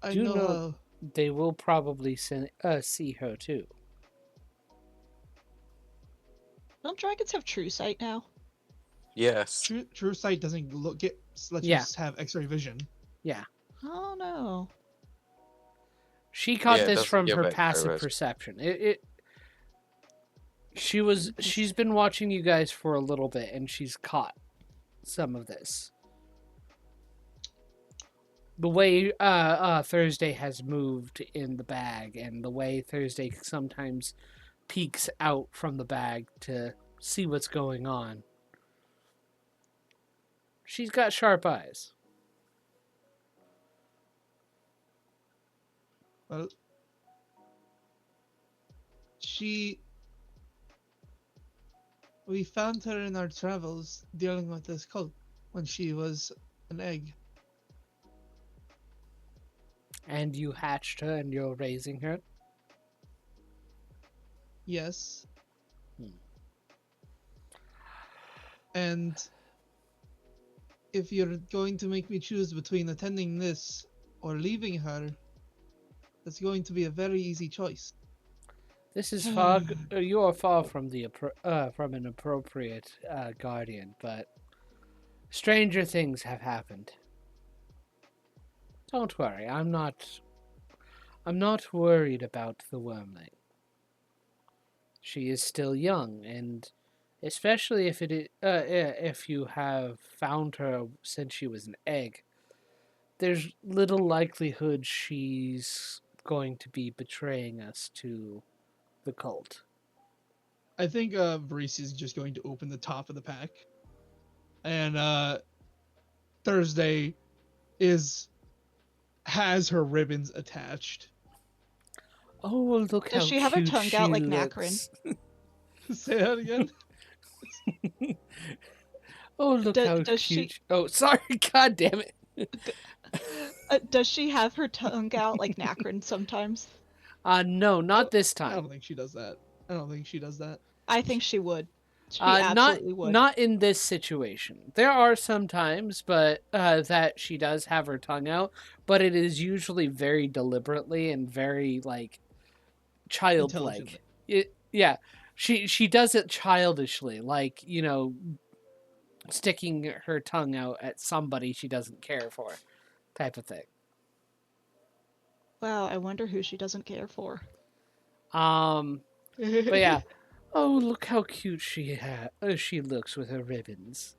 I Do know know- how. They will probably see her too. Don't dragons have true sight now? Yes. True sight doesn't let Yeah. you have X-ray vision. Yeah. Oh no. She caught Yeah, it this doesn't from give her X-ray passive vision. perception. She's been watching you guys for a little bit and she's caught some of this. The way Thursday has moved in the bag and the way Thursday sometimes peeks out from the bag to see what's going on. She's got sharp eyes. Well, we found her in our travels dealing with this cult when she was an egg. And you hatched her and you're raising her. Yes. Hmm. And if you're going to make me choose between attending this or leaving her, that's going to be a very easy choice. This is far. You are far from from an appropriate guardian, but stranger things have happened. Don't worry, I'm not. I'm not worried about the wormling. She is still young, and especially if you have found her since she was an egg, there's little likelihood she's going to be betraying us to the cult. I think Varese is just going to open the top of the pack, and Thursday has her ribbons attached. Oh, look Does how she have her cute tongue she out like looks. Say that again. Oh, look how does cute. she- Oh, sorry. God damn it. Does she have her tongue out like Nacrin sometimes? No, not this I time. don't think she does that. I don't think she does that. I think she would. She Not absolutely would. not in this situation. There are some times, but that she does have her tongue out, but it is usually very deliberately and very like childlike. Intelligently. Yeah, she does it childishly, like sticking her tongue out at somebody she doesn't care for, type of thing. Wow, I wonder who she doesn't care for. But yeah. Oh, look how cute she looks with her ribbons.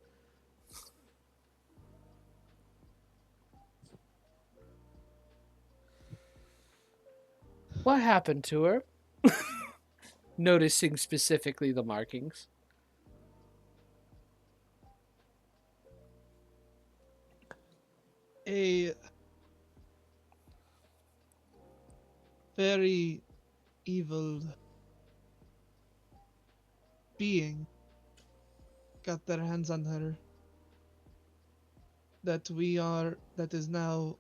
What happened to her? Noticing specifically the markings. A very evil being got their hands on her that is now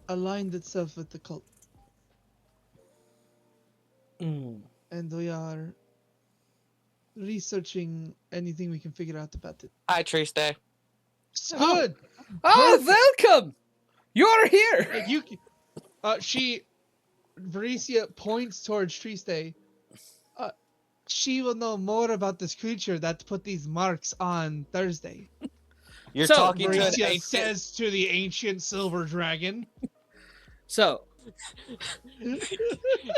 aligned itself with the cult, Mm. and we are researching anything we can figure out about it. Hi, Triste. Good. Oh, Perfect. welcome! You're here! Varicia points towards Triste. She will know more about this creature that put these marks on Thursday. You're So, talking to an Varicia ancient. says to the ancient silver dragon. So,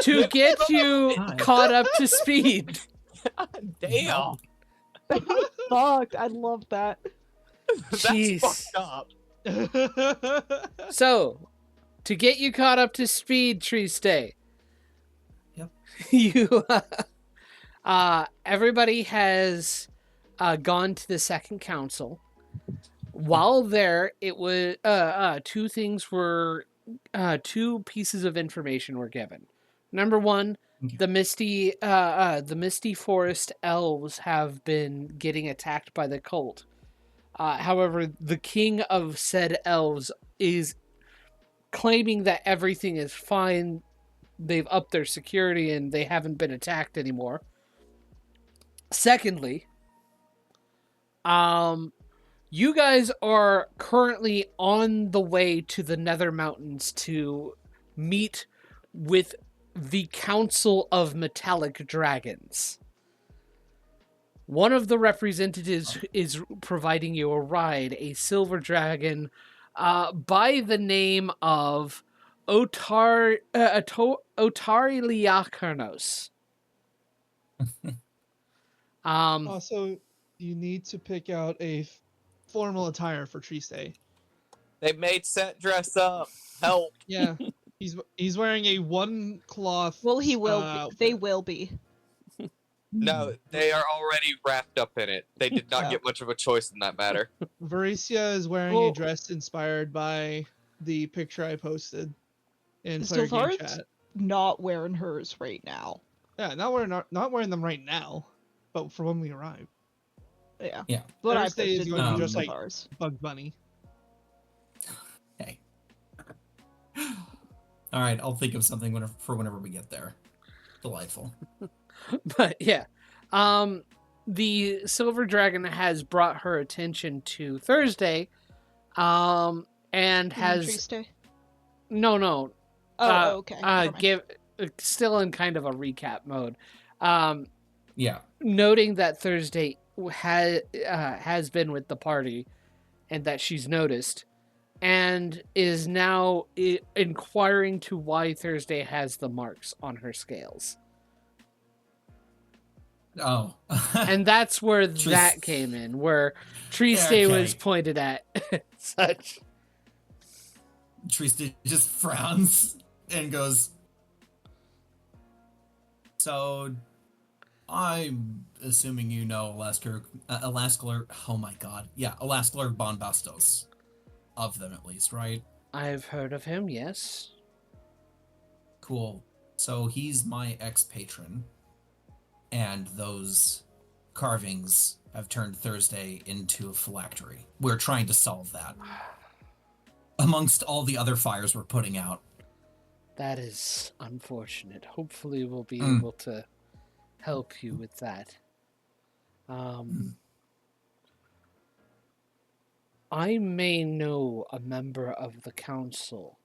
to get you Hi. caught up to speed, Damn, Fuck, I love that. that's Jeez. fucked up. So, to get you caught up to speed, Triste. Yep. You, everybody has gone to the second council. While there, it was two pieces of information were given. Number one, Okay. the misty forest elves have been getting attacked by the cult. However, the king of said elves is claiming that everything is fine. They've upped their security and they haven't been attacked anymore. Secondly, you guys are currently on the way to the Nether Mountains to meet with the Council of Metallic Dragons. One of the representatives is providing you a ride, a silver dragon by the name of Otari Liakarnos. Also, you need to pick out a formal attire for Triste. They made Set dress up. Help. Yeah, he's wearing a one cloth. Well, he will. outfit. They will be. No, they are already wrapped up in it. They did not get much of a choice in that matter. Varicia is wearing Well- a dress inspired by the picture I posted in player game Sylvar's chat. not wearing hers right now. Yeah, not wearing them right now, but for when we arrive. Yeah. Yeah. But I Thursday is posted going to be pictures just of like- ours. Bugs Bunny. Hey. All right, I'll think of something whenever we get there. Delightful. But yeah, the silver dragon has brought her attention to Thursday, and has Tuesday? no Oh, okay. never mind. still in kind of a recap mode. Yeah. Noting that Thursday has been with the party, and that she's noticed, and is now inquiring to why Thursday has the marks on her scales. Oh. And that's where Tris- that came in, where Triste Okay. was pointed at such. Triste just frowns. and goes, so I'm assuming you know Alaskler, oh my god. Yeah, Alaskler Bombastos. Of them, at least, right? I've heard of him, yes. Cool. So he's my ex-patron, and those carvings have turned Thursday into a phylactery. We're trying to solve that. Amongst all the other fires we're putting out. That is unfortunate. Hopefully we'll be Mm. able to help you with that. I may know a member of the council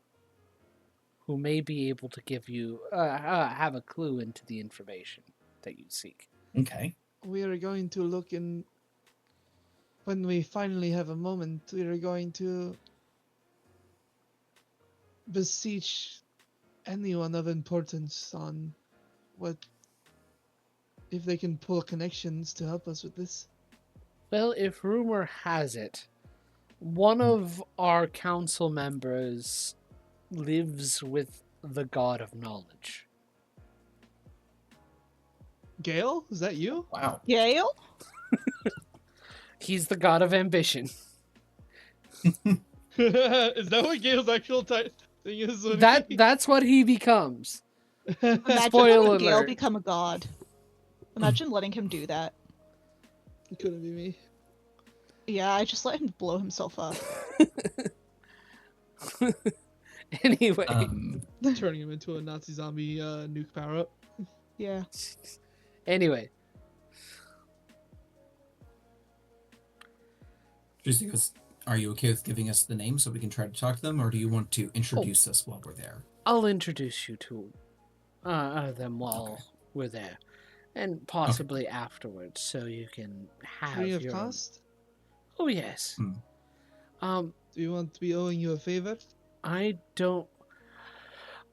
who may be able to give you, have a clue into the information that you seek. Okay. We are going to look in. When we finally have a moment, we are going to beseech anyone of importance on what if they can pull connections to help us with this. Well, if rumor has it, one of our council members lives with the god of knowledge. Gale, is that you? Wow. Yale? He's the god of ambition. Is that what Gale's actual thing is? That's what he becomes. Imagine Spoiler letting Gale alert. become a god. Imagine letting him do that. It couldn't be me. Yeah, I just let him blow himself up. Anyway. Turning him into a Nazi zombie nuke power up. Yeah. Anyway. Just because, are you okay with giving us the name so we can try to talk to them, or do you want to introduce us while we're there? I'll introduce you to them while we're there. And possibly afterwards, so you can have Free of your own- cost? Oh, yes. Hmm. Do you want to be owing you a favor? I don't...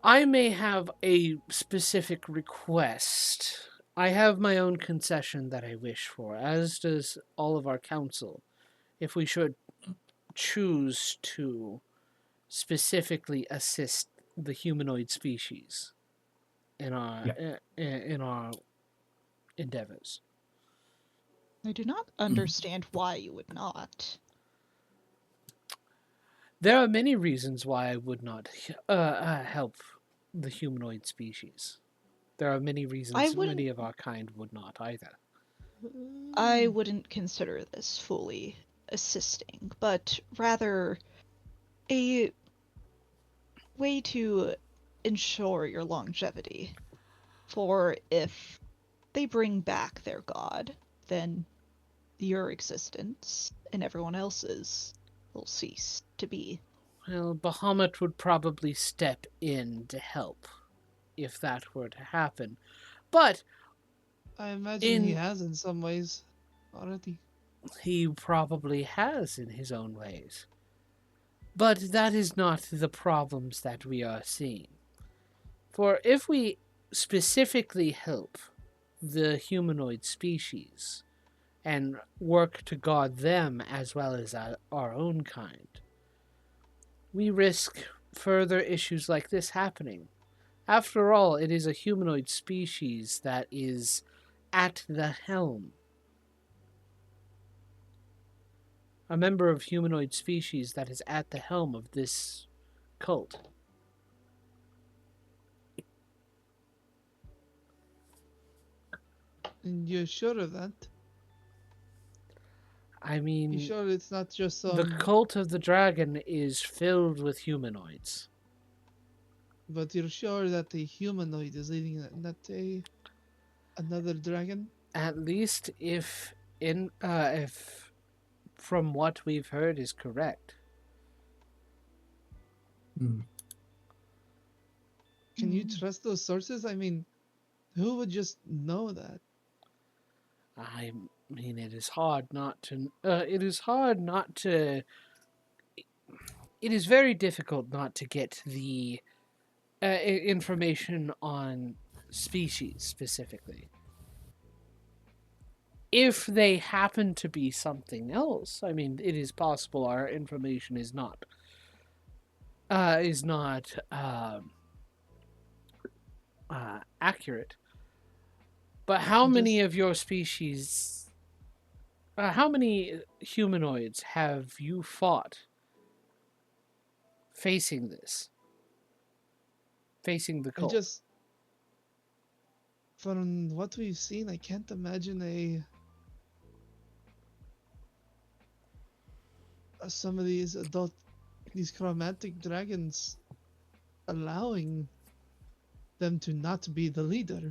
I may have a specific request. I have my own concession that I wish for, as does all of our council. If we should choose to specifically assist the humanoid species in our endeavors. I do not understand why you would not. There are many reasons why I would not help the humanoid species. There are many reasons many of our kind would not either. I wouldn't consider this fully assisting, but rather a way to ensure your longevity. For if they bring back their god, then your existence and everyone else's will cease to be. Well, Bahamut would probably step in to help if that were to happen. But I imagine he has in some ways already. he probably has in his own ways. But that is not the problems that we are seeing. For if we specifically help the humanoid species and work to guard them as well as our own kind, we risk further issues like this happening. After all, it is a humanoid species that is at the helm. A member of humanoid species that is at the helm of this cult. And you're sure of that? I mean, You sure it's not just some... the cult of the dragon is filled with humanoids. But you're sure that the humanoid is leading it, not another dragon? At least if from what we've heard is correct. Hmm. Can you trust those sources? I mean, who would just know that? I mean, it is hard not to. It is hard not to. It is very difficult not to get the information on species specifically. If they happen to be something else, I mean, it is possible our information is not accurate. But how Just- many of your species, how many humanoids have you fought facing this? Facing the I cult? just, from what we've seen, I can't imagine some of these these chromatic dragons allowing them to not be the leader.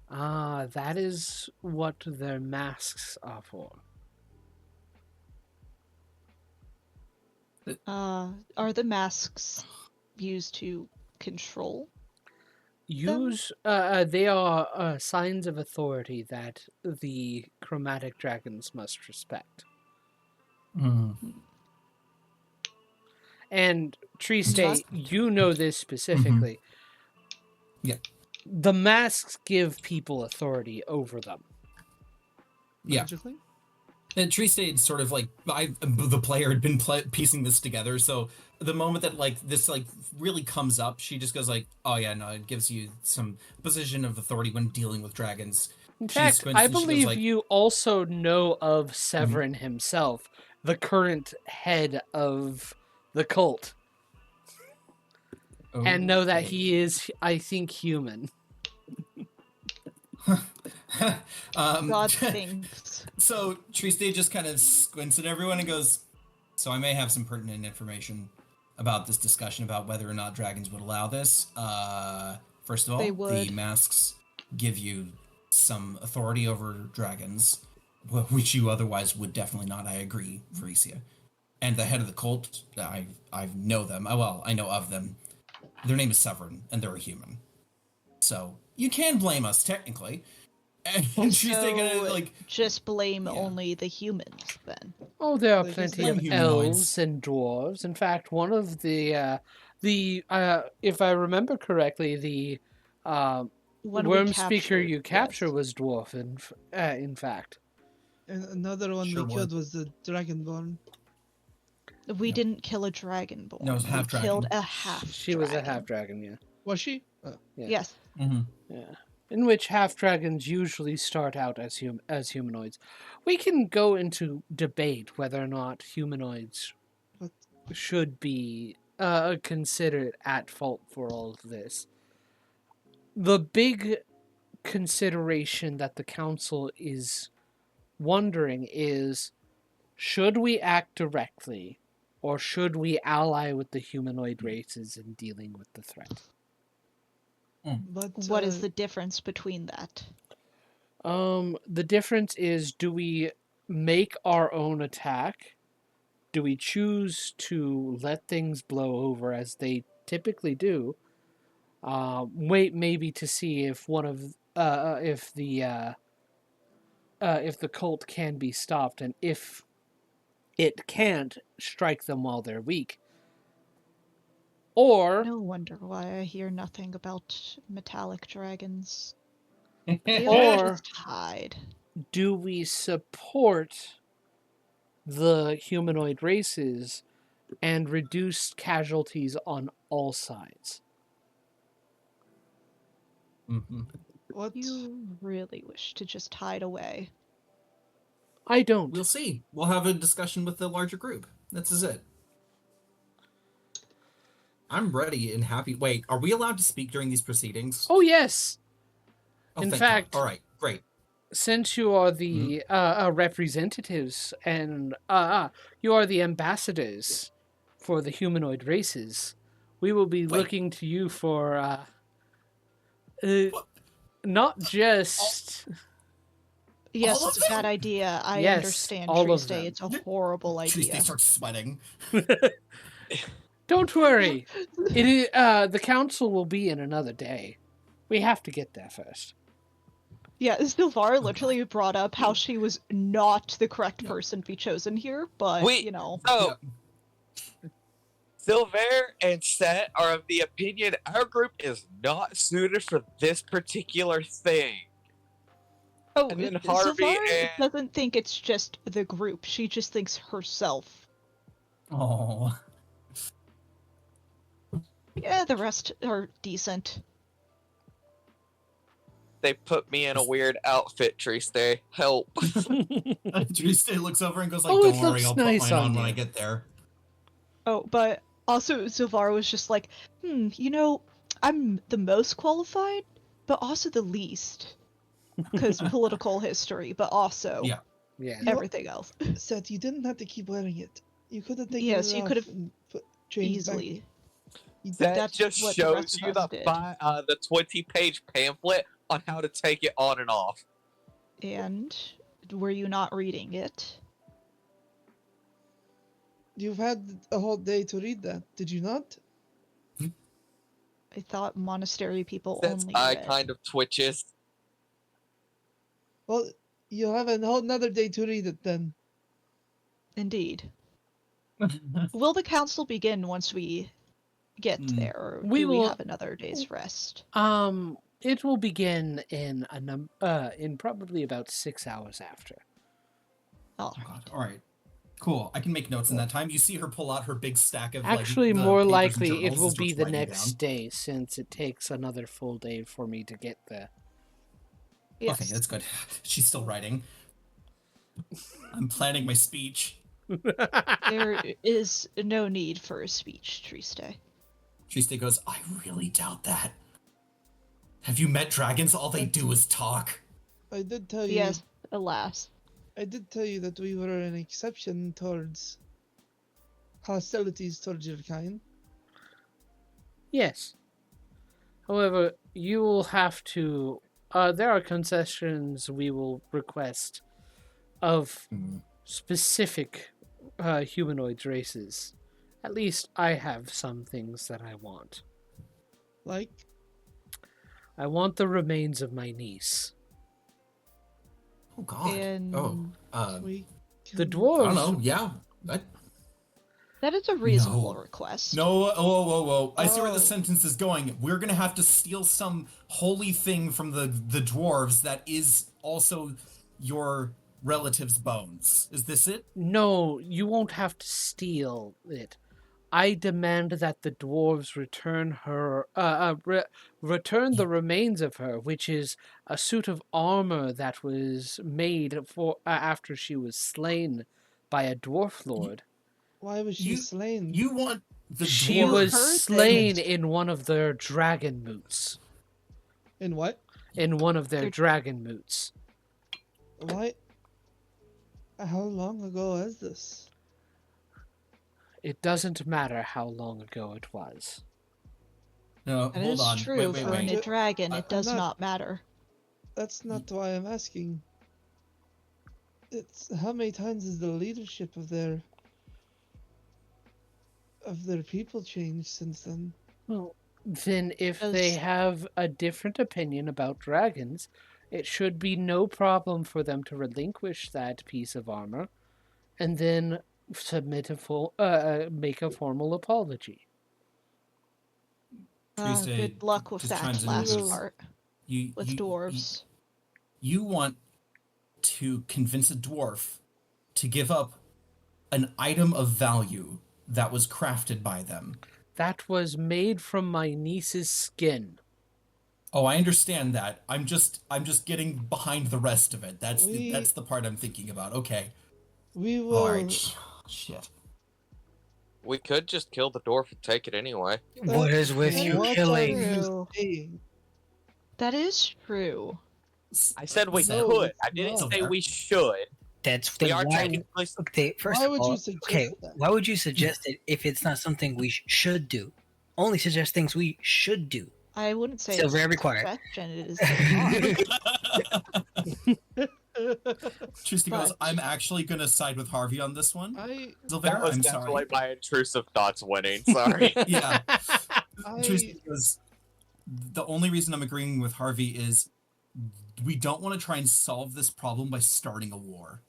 Ah, that is what their masks are for. Are the masks used to control? They are signs of authority that the chromatic dragons must respect. Mm. And Tree State, Interesting. you know this specifically. Yeah. The masks give people authority over them. Yeah. Magically? And Tree State sort of like the player had been piecing this together, so the moment that like this like really comes up, she just goes like, "Oh yeah, no, it gives you some position of authority when dealing with dragons." In She fact, squints I and she goes believe like, you also know of Severin himself, the current head of the cult, and know that he is, I think, human. God thinks. So Tree State just kind of squints at everyone and goes, "So I may have some pertinent information about this discussion about whether or not dragons would allow this. First of all, They the would. masks give you some authority over dragons, which you otherwise would definitely not. I agree, Varicia. And the head of the cult, I know them. Well, I know of them. Their name is Severin, and they're a human. So you can blame us technically." And she's taking it So like, just blame yeah. only the humans then. Oh, there are Like, plenty some of humanoids. elves and dwarves. In fact, one of if I remember correctly, the One we worm speaker captured, you capture yes. was dwarf. In fact, And another one Sure we was. killed was the Dragonborn. We Yep. didn't kill a dragonborn. No, it was We half killed dragon. a half. she was a half dragon. Yeah. Was she? Yeah. Yes. Mm-hmm. Yeah. In which half dragons usually start out as humanoids. We can go into debate whether or not humanoids But should be considered at fault for all of this. The big consideration that the council is wondering is, should we act directly or should we ally with the humanoid races in dealing with the threat? but What is the difference between that? The difference is, do we make our own attack? Do we choose to let things blow over as they typically do? Wait maybe to see if one of if the cult can be stopped, and if it can't, strike them while they're weak. Or No wonder why I hear nothing about metallic dragons. Mm-hmm. They Or- all just hide. do we support the humanoid races and reduce casualties on all sides? Mm-hmm. what? You really wish to just hide away. I don't. We'll see. We'll have a discussion with the larger group. This is it. I'm ready and happy. Wait, are we allowed to speak during these proceedings? Oh yes. Oh, in thank fact- God. All right, great. Since you are the representatives and you are the ambassadors for the humanoid races, we will be Wait. looking to you for What? not just Yes, All of it's a bad them? idea. I Yes, understand, all Tree of Stay. them. It's a horrible Tuesday idea. starts sweating. Don't worry. It is, the council will be in another day. We have to get there first. Yeah, Sylvara literally brought up how she was not the correct Yeah. person to be chosen here, but, Wait. you know. So, Yep. Silver and Set are of the opinion our group is not suited for this particular thing. Oh, And then Harvey Sylvara and- doesn't think it's just the group. She just thinks herself. Oh. Yeah, the rest are decent. They put me in a weird outfit, Triste. Help. Triste looks over and goes like, Oh, it "Don't worry, looks I'll nice put mine on on when I you." get there." Oh, but also Zovar was just like, I'm the most qualified, but also the least. Because political history, but also Yeah. Yeah. You everything else. said you didn't have to keep wearing it. You could have taken Yes, it you off could have and changed back. Easily. That That's just what the rest shows of you us did. the 20-page pamphlet on how to take it on and off. And were you not reading it? You've had a whole day to read that, did you not? I thought monastery people Since only I read. kind of twitches. Well, you'll have a whole another day to read it then. Indeed. Will the council begin once we get there, or We do we will- have another day's rest? It will begin in in probably about 6 hours after. All Oh, right. God. All right. Cool. I can make notes in that time. You see her pull out her big stack of Actually, like, the more papers and likely it journals will and be starts the writing next down. day, since it takes another full day for me to get there. Yes. Okay, that's good. She's still writing. I'm planning my speech. There is no need for a speech, Triste. Triste goes, "I really doubt that. Have you met dragons? All they do is talk." I did tell you. Yes, alas. I did tell you that we were an exception towards hostilities towards your kind. Yes. However, you will have to. There are concessions we will request of specific humanoid races. At least I have some things that I want. Like, I want the remains of my niece. Oh God. And we The can- I dwarves. don't know. Yeah. that is a reasonable No. request. No. Whoa. I see where Oh. the sentence is going. We're gonna have to steal some holy thing from the dwarves that is also your relative's bones. Is this it? No, you won't have to steal it. I demand that the dwarves return her, return the remains of her, which is a suit of armor that was made for after she was slain by a dwarf lord. Why was she slain? You want the She dwarves? was heard slain that- in one of their dragon moots. In what? In one of their They're- dragon moots. Why? How long ago was this? It doesn't matter how long ago it was. No, That hold is on. true. Wait. For a dragon, I- it I'm does not- not matter. That's not why I'm asking. It's how many times has the leadership of their people changed since then? Well, then if they Does- have a different opinion about dragons, it should be no problem for them to relinquish that piece of armor and then submit make a formal apology. Triste, Good luck with just that chimes in last because part You, with dwarves. You want to convince a dwarf to give up an item of value that was crafted by them. That was made from my niece's skin. Oh, I understand that. I'm just getting behind the rest of it. That's We- that's the part I'm thinking about. Okay. We will. All right. Shit. We could just kill the dwarf and take it anyway. What is with Then you what killing? are you True. saying? That is true. I said we No, could. I didn't no. say we should. That's We then are why. technically. Okay, first Why of would all, you suggest okay, that? why would you suggest it if it's not something we should do? Only suggest things we should do. I wouldn't say Still it's very a required. suggestion, it is the Triste goes, But- I'm actually gonna side with Harvey on this one. That Silver, was I'm definitely sorry. my intrusive thoughts winning. Sorry. Yeah. I- Triste goes, the only reason I'm agreeing with Harvey is we don't want to try and solve this problem by starting a war.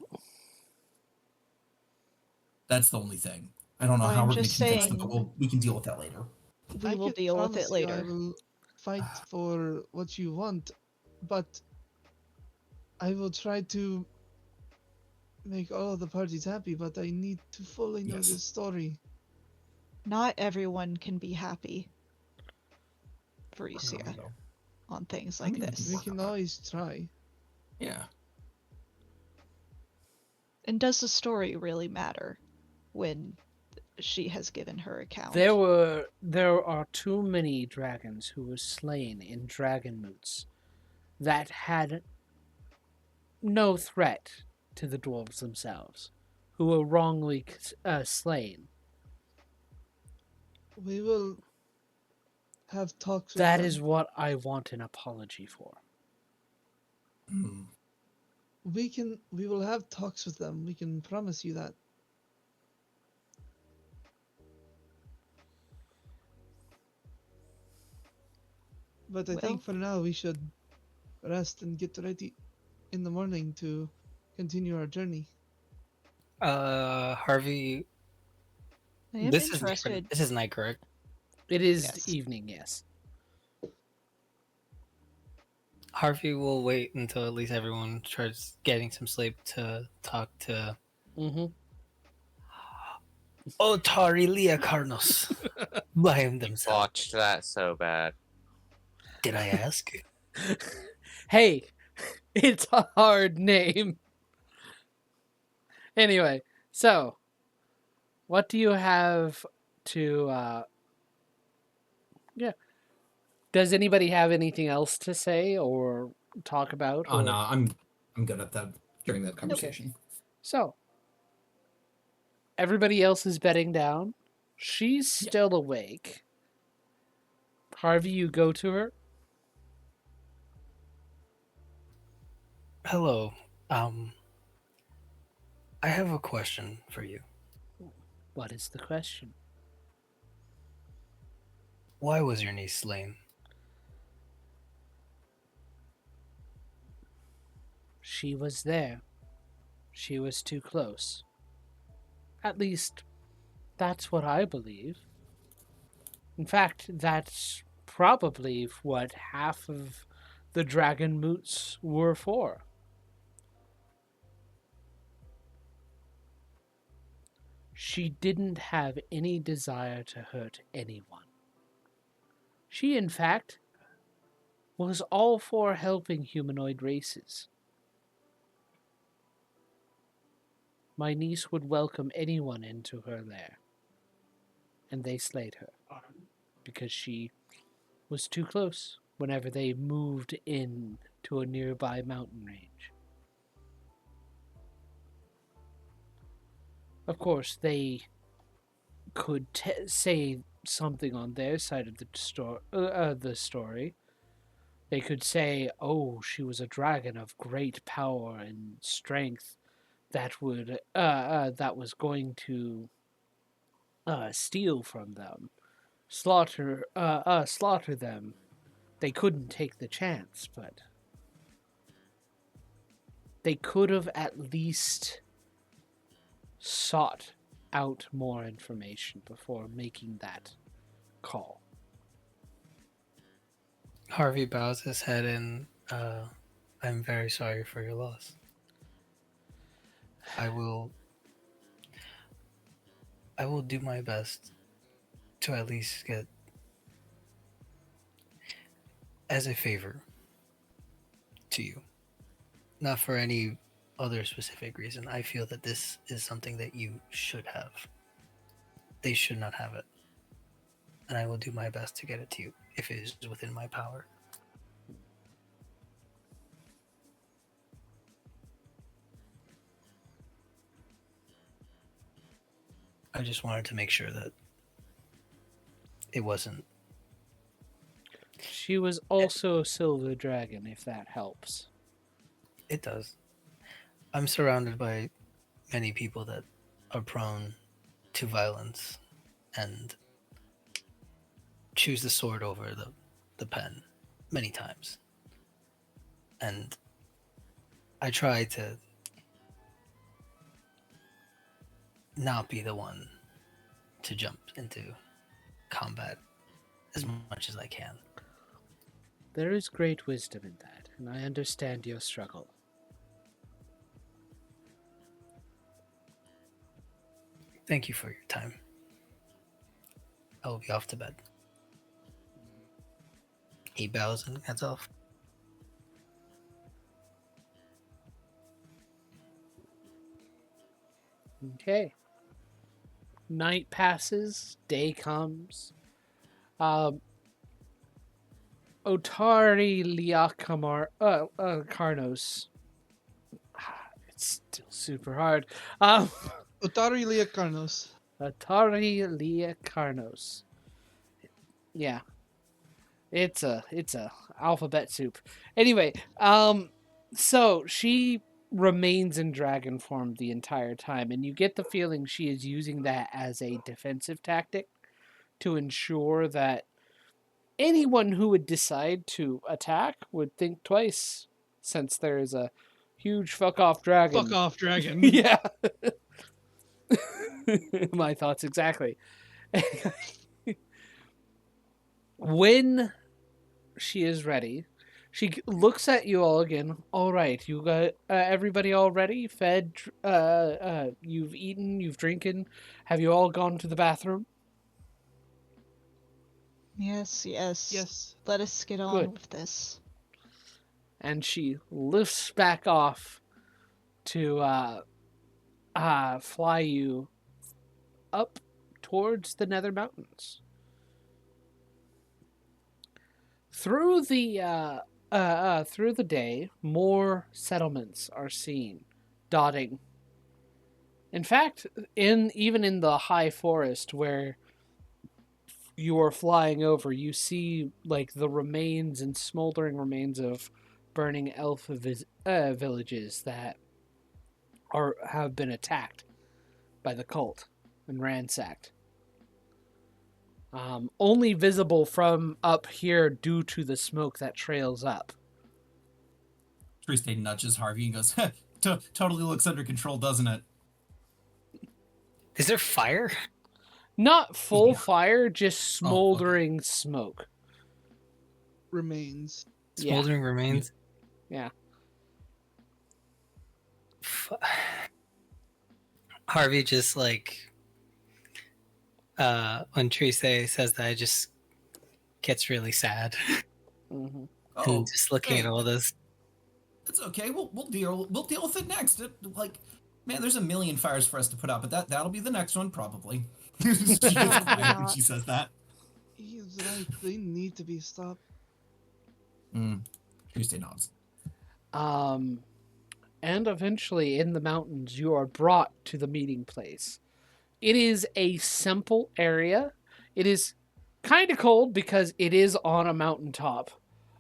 That's the only thing. I don't know how I'm we're going to just convince them, saying- but we can deal with that later. We I will can deal with promise it you I later. will fight for what you want, but I will try to make all of the parties happy, but I need to fully know Yes. this story. Not everyone can be happy. There we Varisia. go. on things like mean, this. We can always try. Yeah. And does the story really matter when she has given her account? There are too many dragons who were slain in dragon moots that had no threat to the dwarves themselves, who were wrongly slain. We will have talks with That them. is what I want an apology for. Hmm. We will have talks with them. We can promise you that. But I Well- think for now we should rest and get ready in the morning to continue our journey. Harvey, I am this is interested. different. This is night, correct? It is Yes. evening, yes. Harvey will wait until at least everyone starts getting some sleep to talk to Mm-hmm. Otari Liakarnos by him themselves. Botched that so bad. Did I ask? Hey, it's a hard name. Anyway, so what do you have to yeah. Does anybody have anything else to say or talk about? Oh or... no, I'm good at that during that conversation. So everybody else is bedding down. She's still awake. Harvey, you go to her. Hello. I have a question for you. What is the question? Why was your niece slain? She was there. She was too close. At least, that's what I believe. In fact, that's probably what half of the dragon moots were for. She didn't have any desire to hurt anyone. She, in fact, was all for helping humanoid races. My niece would welcome anyone into her lair, and they slayed her because she was too close whenever they moved in to a nearby mountain range. Of course, they could say something on their side of the story. They could say, "Oh, she was a dragon of great power and strength that was going to steal from them, slaughter them." They couldn't take the chance, but they could have at least sought out more information before making that call. Harvey bows his head and I'm very sorry for your loss. I will do my best to at least get as a favor to you. Not for any other specific reason. I feel that this is something that you should have. They should not have it. And I will do my best to get it to you if it is within my power. I just wanted to make sure that it wasn't. She was also a silver dragon, if that helps. It does. I'm surrounded by many people that are prone to violence and choose the sword over the pen many times. And I try to not be the one to jump into combat as much as I can. There is great wisdom in that, and I understand your struggle. Thank you for your time. I will be off to bed. He bows and heads off. Okay. Night passes, day comes. Otari Karnos. It's still super hard. Otari Liakarnos. Atari Karnos. Yeah. It's a alphabet soup. Anyway, so she remains in dragon form the entire time, and you get the feeling she is using that as a defensive tactic to ensure that anyone who would decide to attack would think twice, since there is a huge fuck off dragon. Fuck off, dragon. Yeah. My thoughts exactly. When she is ready, she looks at you all again. All right, you got everybody all ready? Fed? You've eaten? You've drinking? Have you all gone to the bathroom? Yes, yes. Yes. Let us get on Good. with this. And she lifts back off to fly you up towards the Nether Mountains. Through the day, more settlements are seen, dotting. In fact, even in the high forest where you are flying over, you see like the remains and smoldering remains of burning elf villages that have been attacked by the cult and ransacked. Only visible from up here due to the smoke that trails up. Triste nudges Harvey and goes, totally looks under control, doesn't it? Is there fire? Not full Yeah. fire, just smoldering smoke. Remains. Smoldering remains? Yeah. Harvey just like when Triste says that, it just gets really sad. Mm-hmm. And just looking at all this. It's okay. We'll deal with it next. Man, there's a million fires for us to put out, but that'll be the next one probably. She gets quiet when she says that. He's right. They need to be stopped. Tuesday nods. And eventually in the mountains, you are brought to the meeting place. It is a simple area. It is kind of cold because it is on a mountaintop,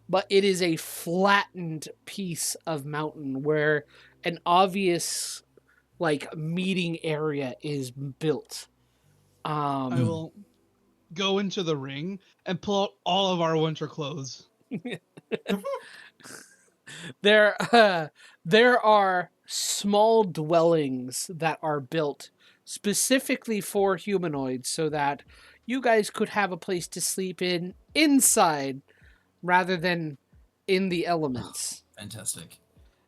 but it is a flattened piece of mountain where an obvious like meeting area is built. I will go into the ring and pull out all of our winter clothes. There are small dwellings that are built specifically for humanoids so that you guys could have a place to sleep inside rather than in the elements. Fantastic.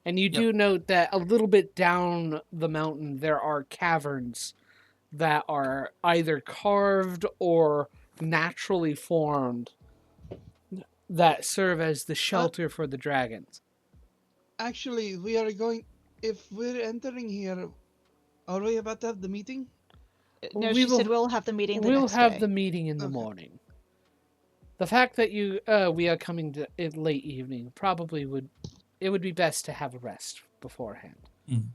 And you do note that a little bit down the mountain there are caverns that are either carved or naturally formed that serve as the shelter for the dragons. Actually, we are going. If we're entering here, are we about to have the meeting? No, We she will- said we'll have the meeting the We'll next have day. the meeting in the Okay. morning. The fact that we are coming to in late evening probably would be best to have a rest beforehand. Mhm.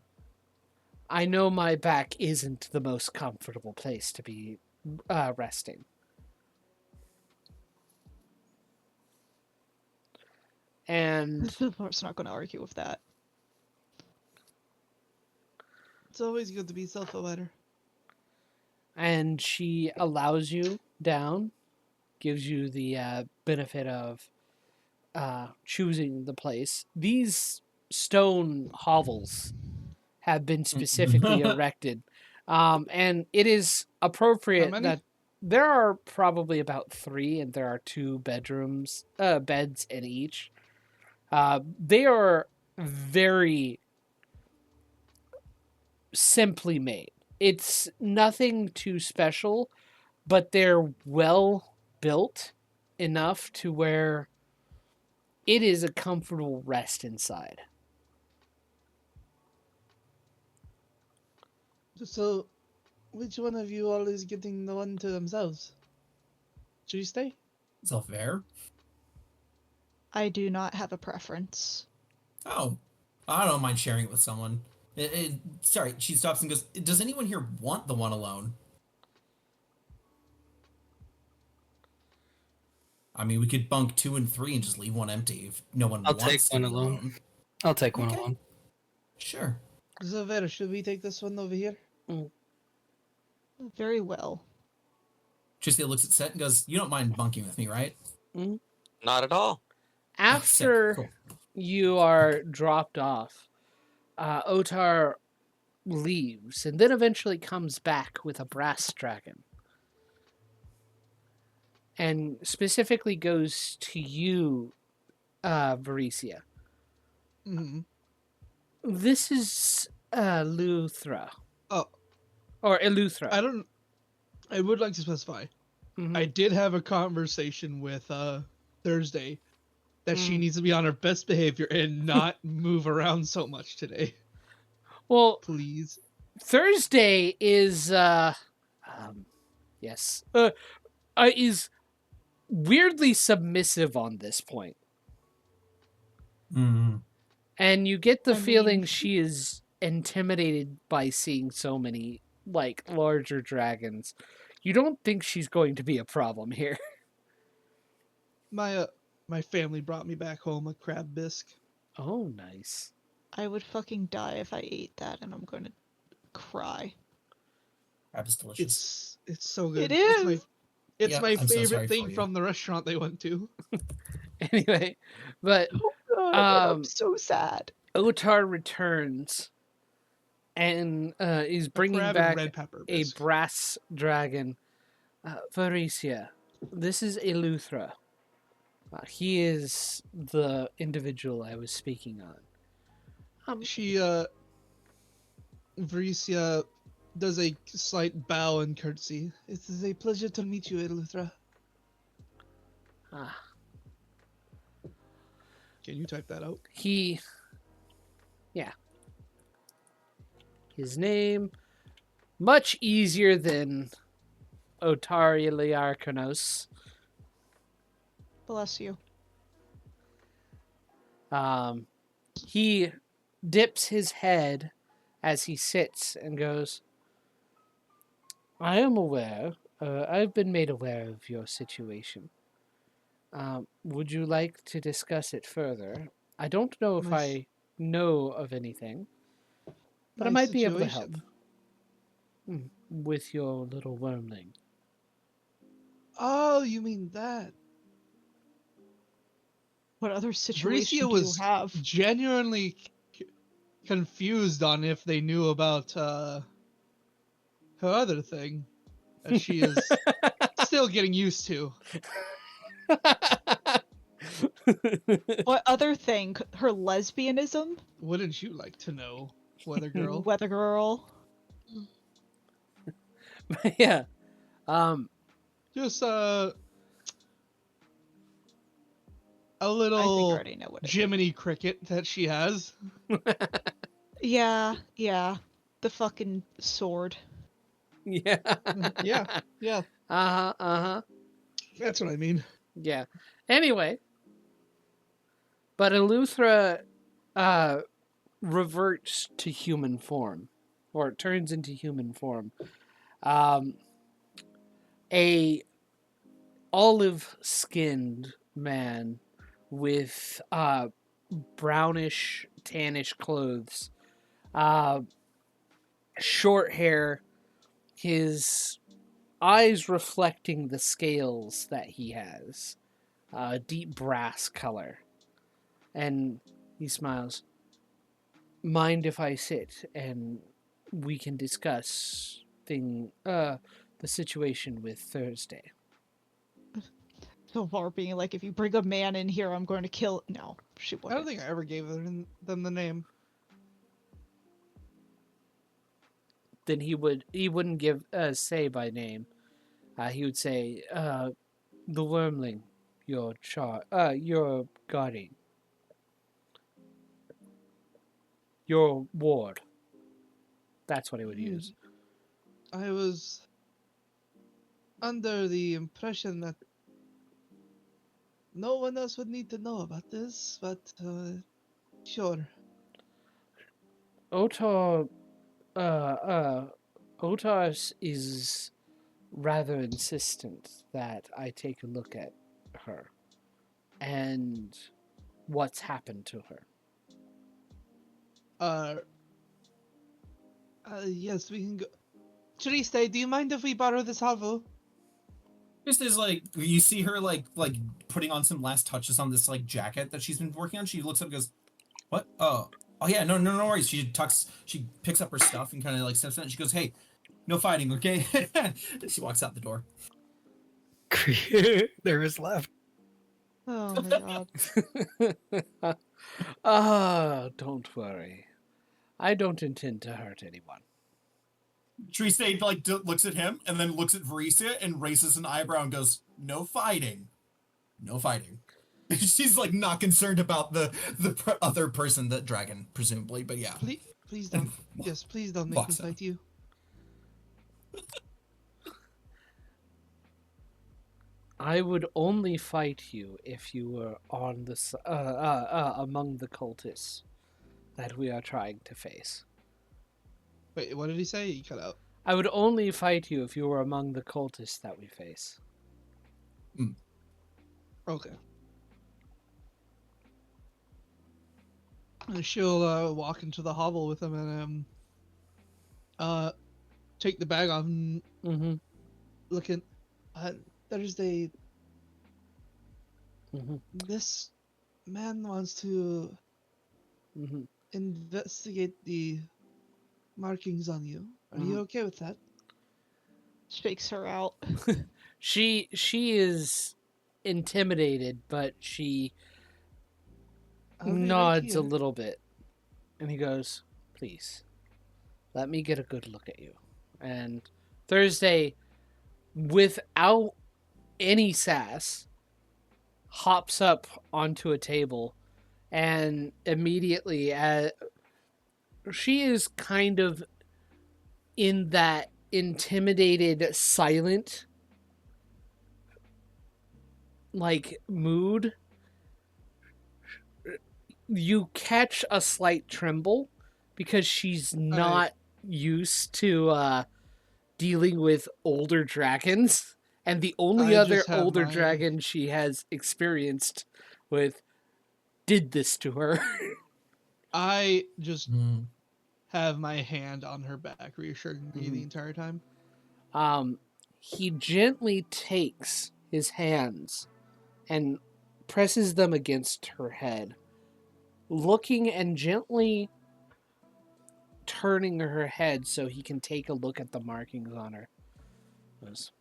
I know my back isn't the most comfortable place to be resting. And Silver's not going to argue with that. It's always good to be self-aware. she allows you down, gives you the benefit of choosing the place. These stone hovels have been specifically erected, and it is appropriate many? that there are probably about 3, and there are 2 beds in each. They are very simply made. It's nothing too special, but they're well built enough to where it is a comfortable rest inside. So, which one of you all is getting the one to themselves? Should you stay? Zelfair? I do not have a preference. Oh, I don't mind sharing it with someone. Sorry, she stops and goes, does anyone here want the one alone? I mean, we could bunk 2 and 3 and just leave one empty if no one I'll take wants to one be alone. alone. I'll take one Okay. alone. Sure. Zavera, should we take this one over here? Very well. Tristia looks at Set and goes, you don't mind bunking with me, right? Not at all. After Cool. you are dropped off, Otar leaves and then eventually comes back with a brass dragon. And specifically goes to you, Varisia. Mm-hmm. This is Luthra. Oh, Or Eluthra. I would like to specify. Mhm. I did have a conversation with Thursday that she needs to be on her best behavior and not move around so much today. Well, Please. Thursday is is weirdly submissive on this point. Mm. And you get the I feeling mean- she is intimidated by seeing so many like larger dragons. You don't think she's going to be a problem here. My family brought me back home a crab bisque. Oh, nice. I would fucking die if I ate that, and I'm going to cry. Crab is delicious. It's so good. It is! It's Yeah, my I'm so sorry favorite for thing you. from the restaurant they went to. Anyway, but God, I'm so sad. Otar returns and is bringing crab back and red pepper a bisque. brass dragon. Varisia, this is Eluthra. He is the individual I was speaking on. She Vricia does a slight bow and curtsy. It is a pleasure to meet you, Eluthra. Ah, Can you type that out? his name, much easier than Otari Liarkonos. Bless you. He dips his head as he sits and goes, I am aware, I've been made aware of your situation. Would you like to discuss it further? I don't know if My I know of anything, but I My might be able to help situation. with your little wormling. Oh, you mean that? What other situation Bricia do was you have? genuinely confused on if they knew about her other thing that she is still getting used to. What other thing? Her lesbianism? Wouldn't you like to know, Weather Girl? Weather girl? Yeah. Just a I think I little already know what it is. Jiminy Cricket that she has. Yeah. The fucking sword. Yeah. Yeah, Uh-huh. that's what I mean. Yeah. Anyway, but Eluthra reverts to human form, or turns into human form. A olive-skinned man with brownish, tannish clothes, short hair, his eyes reflecting the scales that he has, deep brass color. And he smiles. Mind if I sit and we can discuss the situation with Thursday? So far being like, if you bring a man in here, I'm going to kill. No, she I wouldn't. don't think I ever gave them the name. Then he wouldn't give say by name. He would say the wormling. your guardian, your ward. That's what he would use. I was under the impression that no one else would need to know about this, but sure. Otar, Otar is rather insistent that I take a look at her and what's happened to her. Yes, we can go. Triste, do you mind if we borrow this hovel? Just as like you see her like putting on some last touches on this like jacket that she's been working on, she looks up and goes, "What? Oh yeah, no worries." She picks up her stuff and kind of like steps in and she goes, "Hey, no fighting, okay?" And she walks out the door. There is left. Oh my god. Don't worry. I don't intend to hurt anyone. Triste like looks at him and then looks at Varisia and raises an eyebrow and goes, "No fighting, no fighting." She's like not concerned about the other person, that dragon, presumably, but yeah. Please don't. Yes, please don't make me Walks out. fight you. I would only fight you if you were on the among the cultists that we are trying to face. Wait, what did he say? He cut out. I would only fight you if you were among the cultists that we face. Okay. And she'll walk into the hovel with him and take the bag off and Mm-hmm. looking. Thursday. Mm-hmm. This man wants to Mm-hmm. investigate the markings on you. Are you okay with that? Shakes her out. She is intimidated, but she I'll be right nods a here. little bit. And he goes, "Please, let me get a good look at you." And Thursday, without any sass, hops up onto a table and immediately she is kind of in that intimidated, silent like mood. You catch a slight tremble because she's not used to dealing with older dragons, and the only I other just have older my- dragon she has experienced with did this to her. I just have my hand on her back, reassuring me the entire time. He gently takes his hands and presses them against her head, looking and gently turning her head so he can take a look at the markings on her. Goes,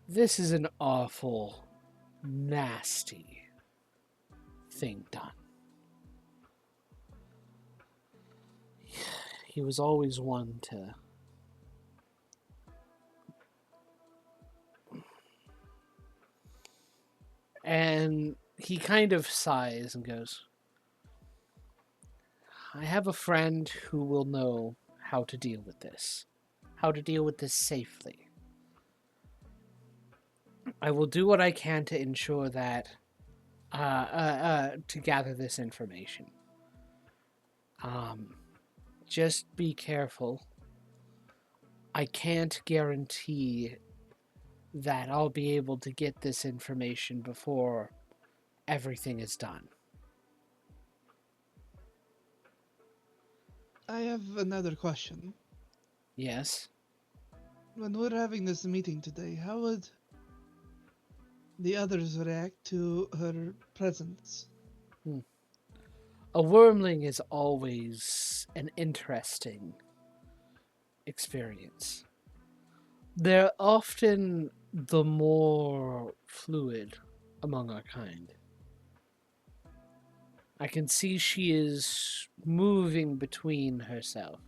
This is an awful, nasty thing done. He was always one to and he kind of sighs and goes, I have a friend who will know how to deal with this. How to deal with this safely. I will do what I can to ensure that to gather this information. Just be careful. I can't guarantee that I'll be able to get this information before everything is done. I have another question. Yes? When we're having this meeting today, how would the others react to her presence? A wormling is always an interesting experience. They're often the more fluid among our kind. I can see she is moving between herself.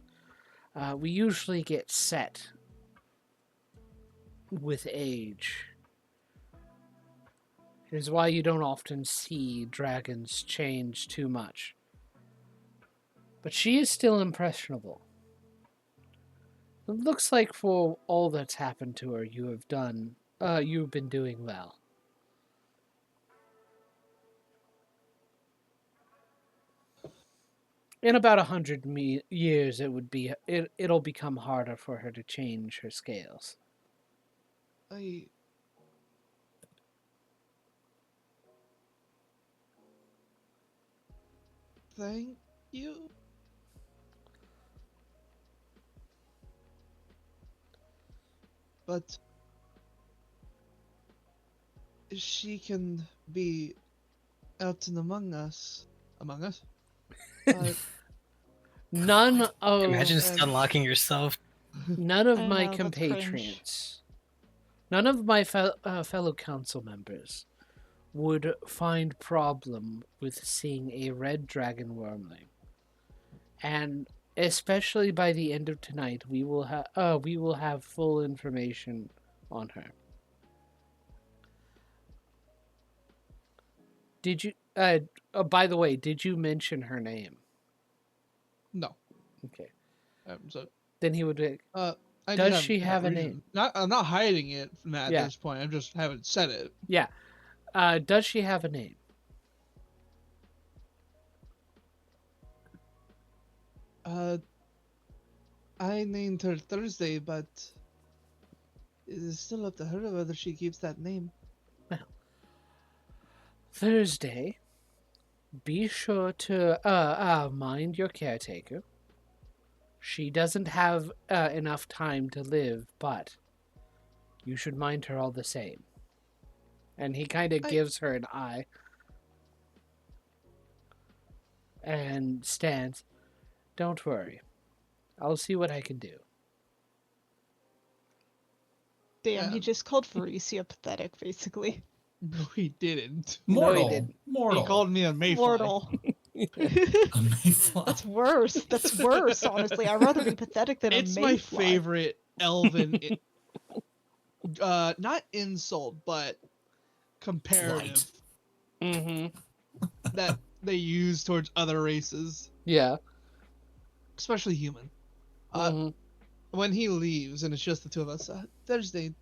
We usually get set with age is why you don't often see dragons change too much. But she is still impressionable. It looks like for all that's happened to her, you've been doing well. In about 100 years, it'll become harder for her to change her scales. I thank you. But she can be out and among us. Among us? None of Imagine just unlocking yourself. none of I my know, that's cringe. compatriots, none of my fellow council members would find problem with seeing a red dragon wormling. And especially by the end of tonight, we will have full information on her. Did you? By the way, did you mention her name? No. Okay. So Then he would be. I Does do she have a reason. name? I'm not hiding it from that Yeah. at this point. I just haven't said it. Yeah. Does she have a name? I named her Thursday, but it is still up to her whether she keeps that name. Thursday. Be sure to mind your caretaker. She doesn't have enough time to live, but you should mind her all the same. And he kind of gives her an eye and stands. Don't worry. I'll see what I can do. Damn, he just called Faricia pathetic, basically. No, he didn't. Mortal. he didn't. Mortal. He called me a mayfly. Mortal. A mayfly. That's worse. That's worse, honestly. I'd rather be pathetic than a It's mayfly. my favorite elven, not insult, but comparative Mm-hmm. that they use towards other races, Yeah. especially human. Mm-hmm. When he leaves and it's just the two of us, Thursday,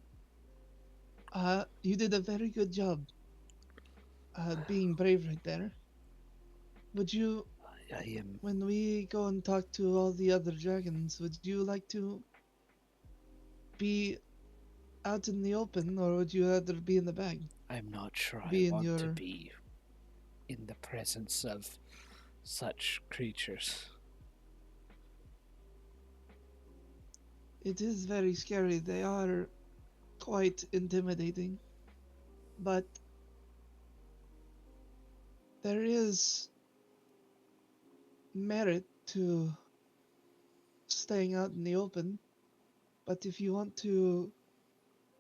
you did a very good job being brave right there. Would you, I am. when we go and talk to all the other dragons, would you like to be out in the open, or would you rather be in the bag? I'm not sure Be I in want to your- be in the presence of such creatures. It is very scary. They are quite intimidating. But there is merit to staying out in the open. But if you want to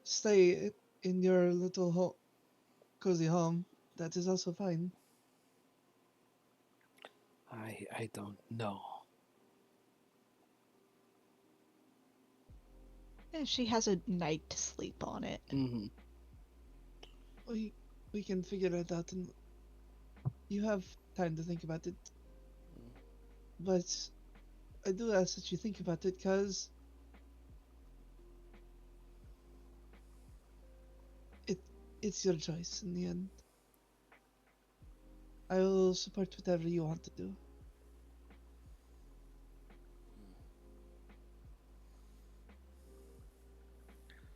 stay in your little cozy home, that is also fine. I don't know. And she has a night to sleep on it. Mm-hmm. We can figure it out, and you have time to think about it. But I do ask that you think about it, because it's your choice in the end. I will support whatever you want to do.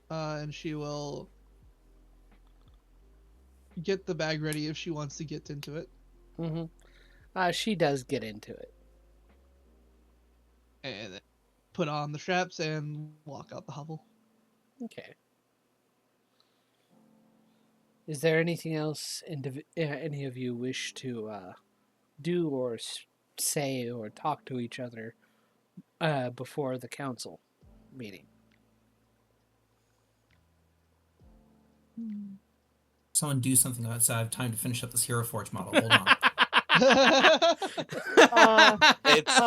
And she will get the bag ready if she wants to get into it. Mm-hmm. She does get into it. And put on the straps and walk out the hovel. Okay. Is there anything else any of you wish to do or say or talk to each other before the council meeting? Someone do something else. I have time to finish up this Hero Forge model. Hold on. It's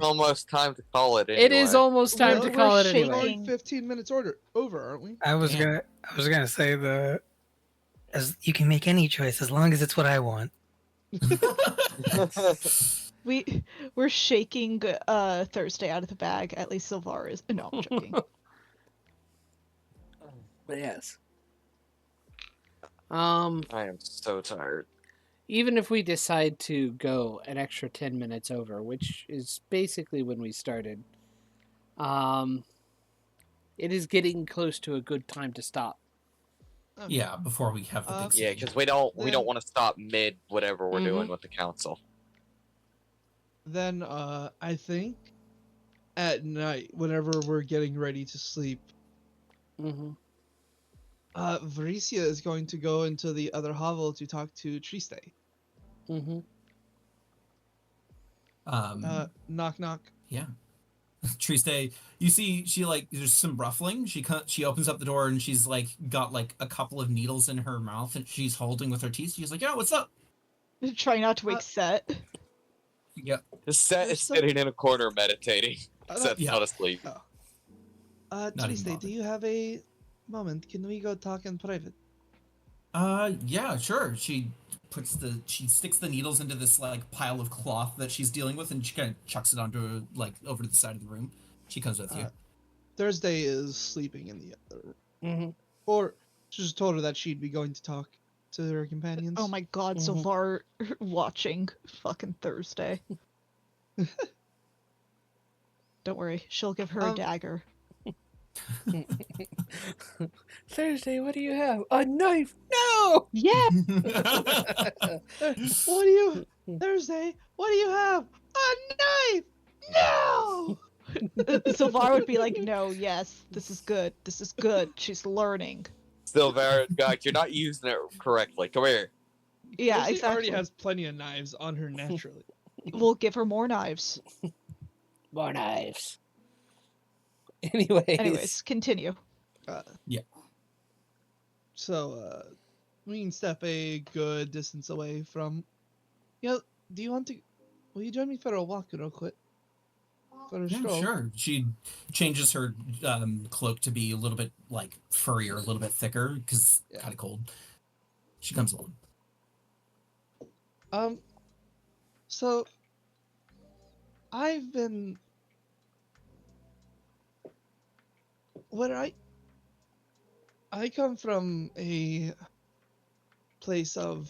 almost time to call it anyway. It is almost time to We're call it shaking. anyway. We're 15 minutes over, aren't we? I was gonna say As you can make any choice as long as it's what I want. We're shaking Thursday out of the bag. At least Sylvar is. No, I'm joking. But yes. I am so tired. Even if we decide to go an extra 10 minutes over, which is basically when we started, it is getting close to a good time to stop. Yeah, before we have the big Yeah, scene. because we don't Then- want to stop mid whatever we're doing Mhm. with the council. Then I think at night, whenever we're getting ready to sleep, Mm-hmm. Varicia is going to go into the other hovel to talk to Triste. Mm-hmm. Knock knock. Yeah. Triste, you see, she like there's some ruffling. She opens up the door and she's like got like a couple of needles in her mouth and she's holding with her teeth. She's like, "Yeah, what's up?" Try not to wake Set. Yeah. The set There's is some- sitting in a corner meditating. Set's Yeah. not asleep. Not even Triste, do bothered. you have a moment? Can we go talk in private? Yeah, sure. She sticks the needles into this like pile of cloth that she's dealing with and she kind of chucks it onto like over to the side of the room. She comes with you. Thursday is sleeping in the other room. Mm-hmm. Or she just told her that she'd be going to talk to her companions. Oh my god, Mhm. Sylvar watching fucking Thursday. Don't worry, she'll give her a dagger. Thursday, what do you have? A knife? No! Yeah! What do you Thursday? What do you have? A knife! No! Sylvar would be like, no, yes, this is good. This is good. She's learning. Silver, God, you're not using it correctly. Come here. Yeah, Well, she exactly. already has plenty of knives on her naturally. We'll give her more knives. More knives. Anyways. Continue. So, we can step a good distance away from. Do you want to? Will you join me for a walk real quick? For a Yeah, stroll? sure. She changes her cloak to be a little bit like furrier, a little bit thicker because Yeah. kind of cold. She comes along. So I've been where I come from a place of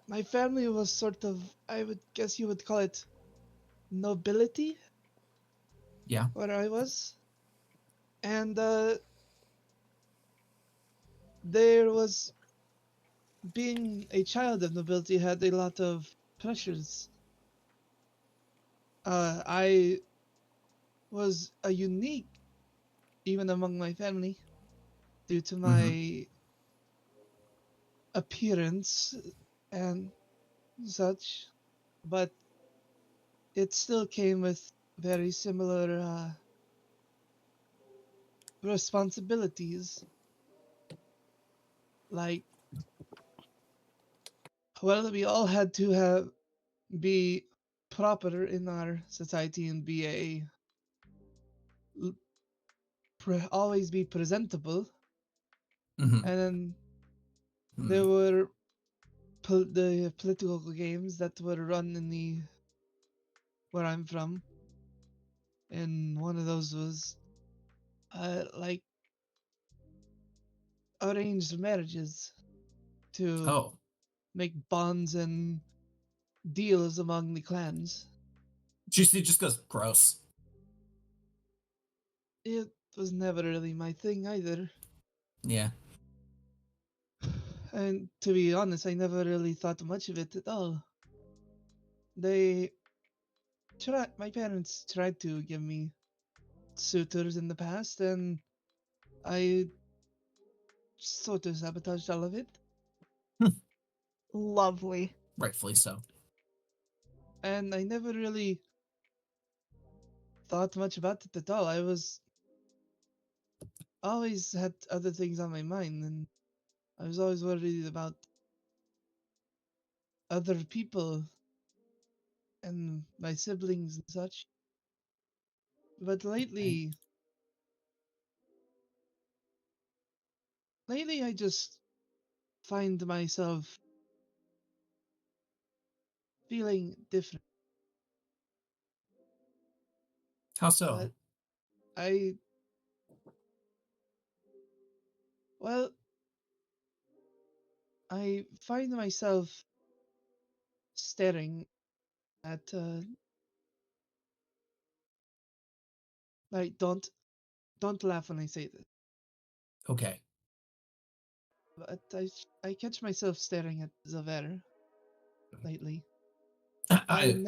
my family was sort of, I would guess you would call it nobility Yeah. where I was. And there was being a child of nobility had a lot of pressures. I was a unique even among my family due to my appearance and such, but it still came with very similar responsibilities. Like, well, we all had to be proper in our society and be always be presentable. Mm-hmm. And then there were the political games that were run in the where I'm from, and one of those was like arranged marriages to Oh, make bonds and deals among the clans. she just goes gross. It was never really my thing either. Yeah. And to be honest, I never really thought much of it at all. My parents tried to give me suitors in the past, and I sort of sabotaged all of it. Lovely. Rightfully so. And I never really thought much about it at all. I was always had other things on my mind, and I was always worried about other people and my siblings and such. But lately, lately I just find myself feeling different. How so? But I, well, I find myself staring at, like, don't laugh when I say this. Okay. But I catch myself staring at Zavera lately. I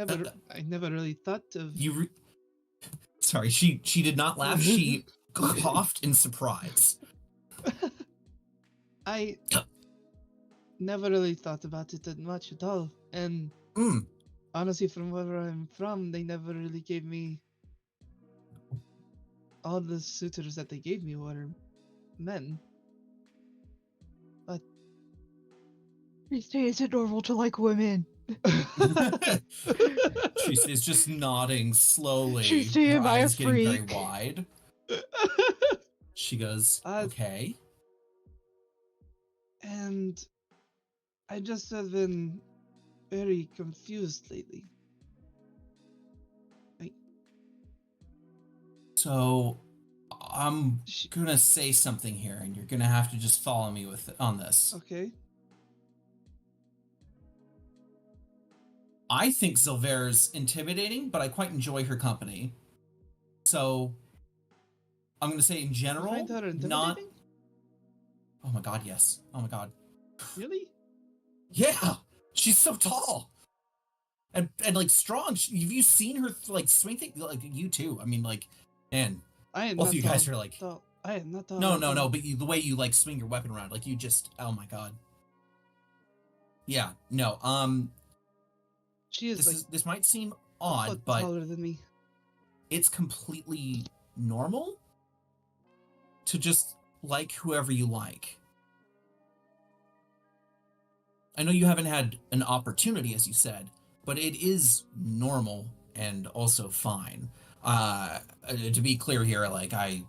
I never really thought of. Sorry, she did not laugh. She coughed in surprise. I never really thought about it that much at all. And Mm. honestly, from where I'm from, they never really gave me. All the suitors that they gave me were men. Tuesday isn't normal to like women. She is just nodding slowly. Tuesday, Her am I a eyes getting very freak? wide. She goes, okay. And I just have been very confused lately. So I'm Sh- gonna say something here, and you're gonna have to just follow me on this. Okay. I think Silvera's intimidating, but I quite enjoy her company. So I'm gonna say in You general, find her not. intimidating? Oh my god, yes. Oh my god. Really? Yeah, she's so tall. And like strong. Have you seen her like swing things? Like you too. I mean, like, man, I am both not of you guys are like, tall. I am not tall. no, at no, all. no. But the way you like swing your weapon around, like you just, oh my god. Yeah, no. She is like This might seem a odd, foot but taller than me. it's completely normal to just like whoever you like. I know you haven't had an opportunity, as you said, but it is normal and also fine. To be clear here, like I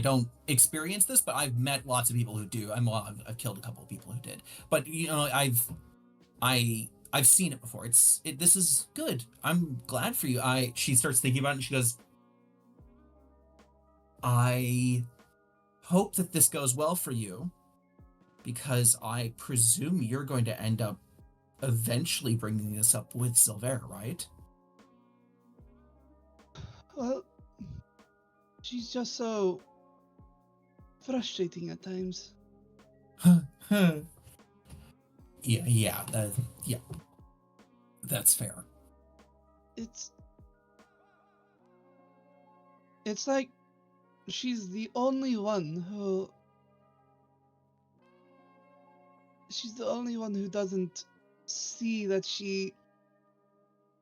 don't experience this, but I've met lots of people who do. I've killed a couple of people who did, but you know, I've seen it before. This is good. I'm glad for you. She starts thinking about it and she goes, I hope that this goes well for you, because I presume you're going to end up eventually bringing this up with Silvera, right? Well, she's just so frustrating at times. Yeah, that's fair. It's like she's the only one who doesn't see that she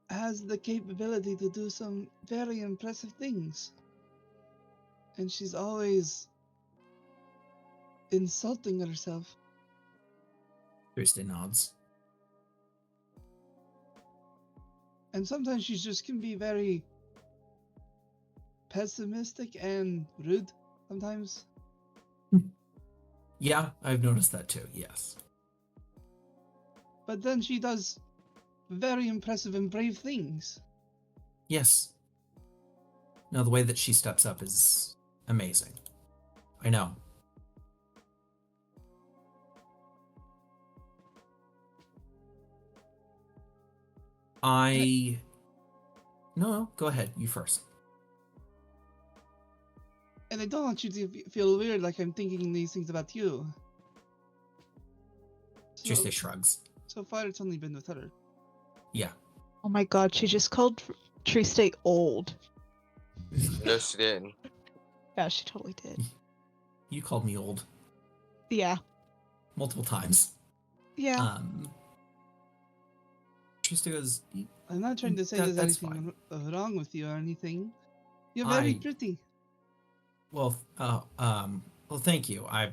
has the capability to do some very impressive things. And she's always insulting herself. Thursday nods. And sometimes she just can be very pessimistic and rude sometimes. Yeah, I've noticed that too, yes. But then she does very impressive and brave things. Yes. No, the way that she steps up is amazing. I know. No, go ahead. You first. And I don't want you to feel weird like I'm thinking these things about you. Tuesday shrugs. So far, it's only been with her. Yeah. Oh my god, she just called Tuesday old. No, she didn't. Yeah, she totally did. You called me old Yeah. multiple times. Yeah. Tuesday goes, I'm not trying to say there's that's anything wrong with you or anything. You're very pretty. Well, thank you. I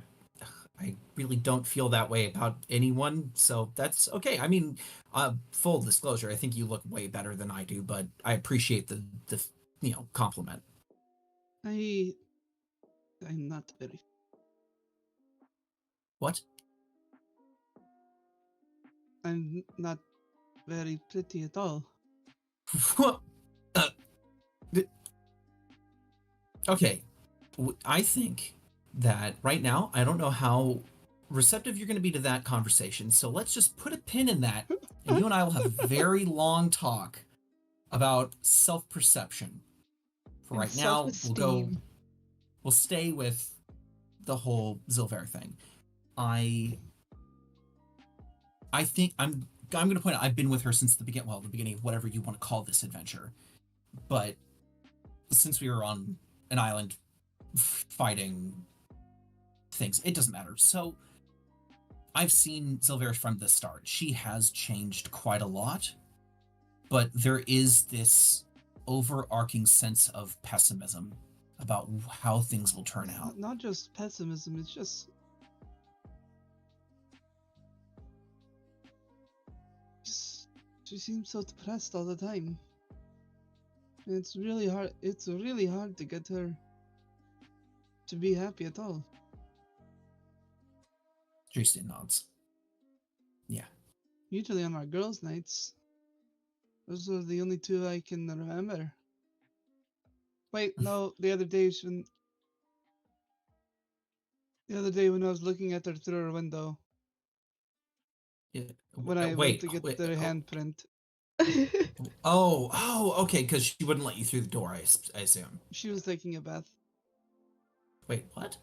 really don't feel that way about anyone, so that's okay. I mean, full disclosure, I think you look way better than I do, but I appreciate the compliment. I'm not very. What? I'm not very pretty at all. What? Th- okay. I think that right now, I don't know how receptive you're going to be to that conversation. So let's just put a pin in that, and you and I will have a very long talk about self-perception. For And right now, self-esteem. we'll stay with the whole Zilver thing. I think I'm going to point out I've been with her since the beginning of whatever you want to call this adventure. But since we were on an island fighting things, it doesn't matter. So I've seen Zilver from the start. She has changed quite a lot, but there is this overarching sense of pessimism about how things will turn out. Not just pessimism, it's just she seems so depressed all the time. And it's really hard to get her to be happy at all. Tristan nods. Yeah. Usually on our girls' nights, those are the only two I can remember. Wait, no, the other day when I was looking at her through her window, Yeah. when I went to get their handprint, Okay, because she wouldn't let you through the door, I assume. she was taking a bath. Wait, what?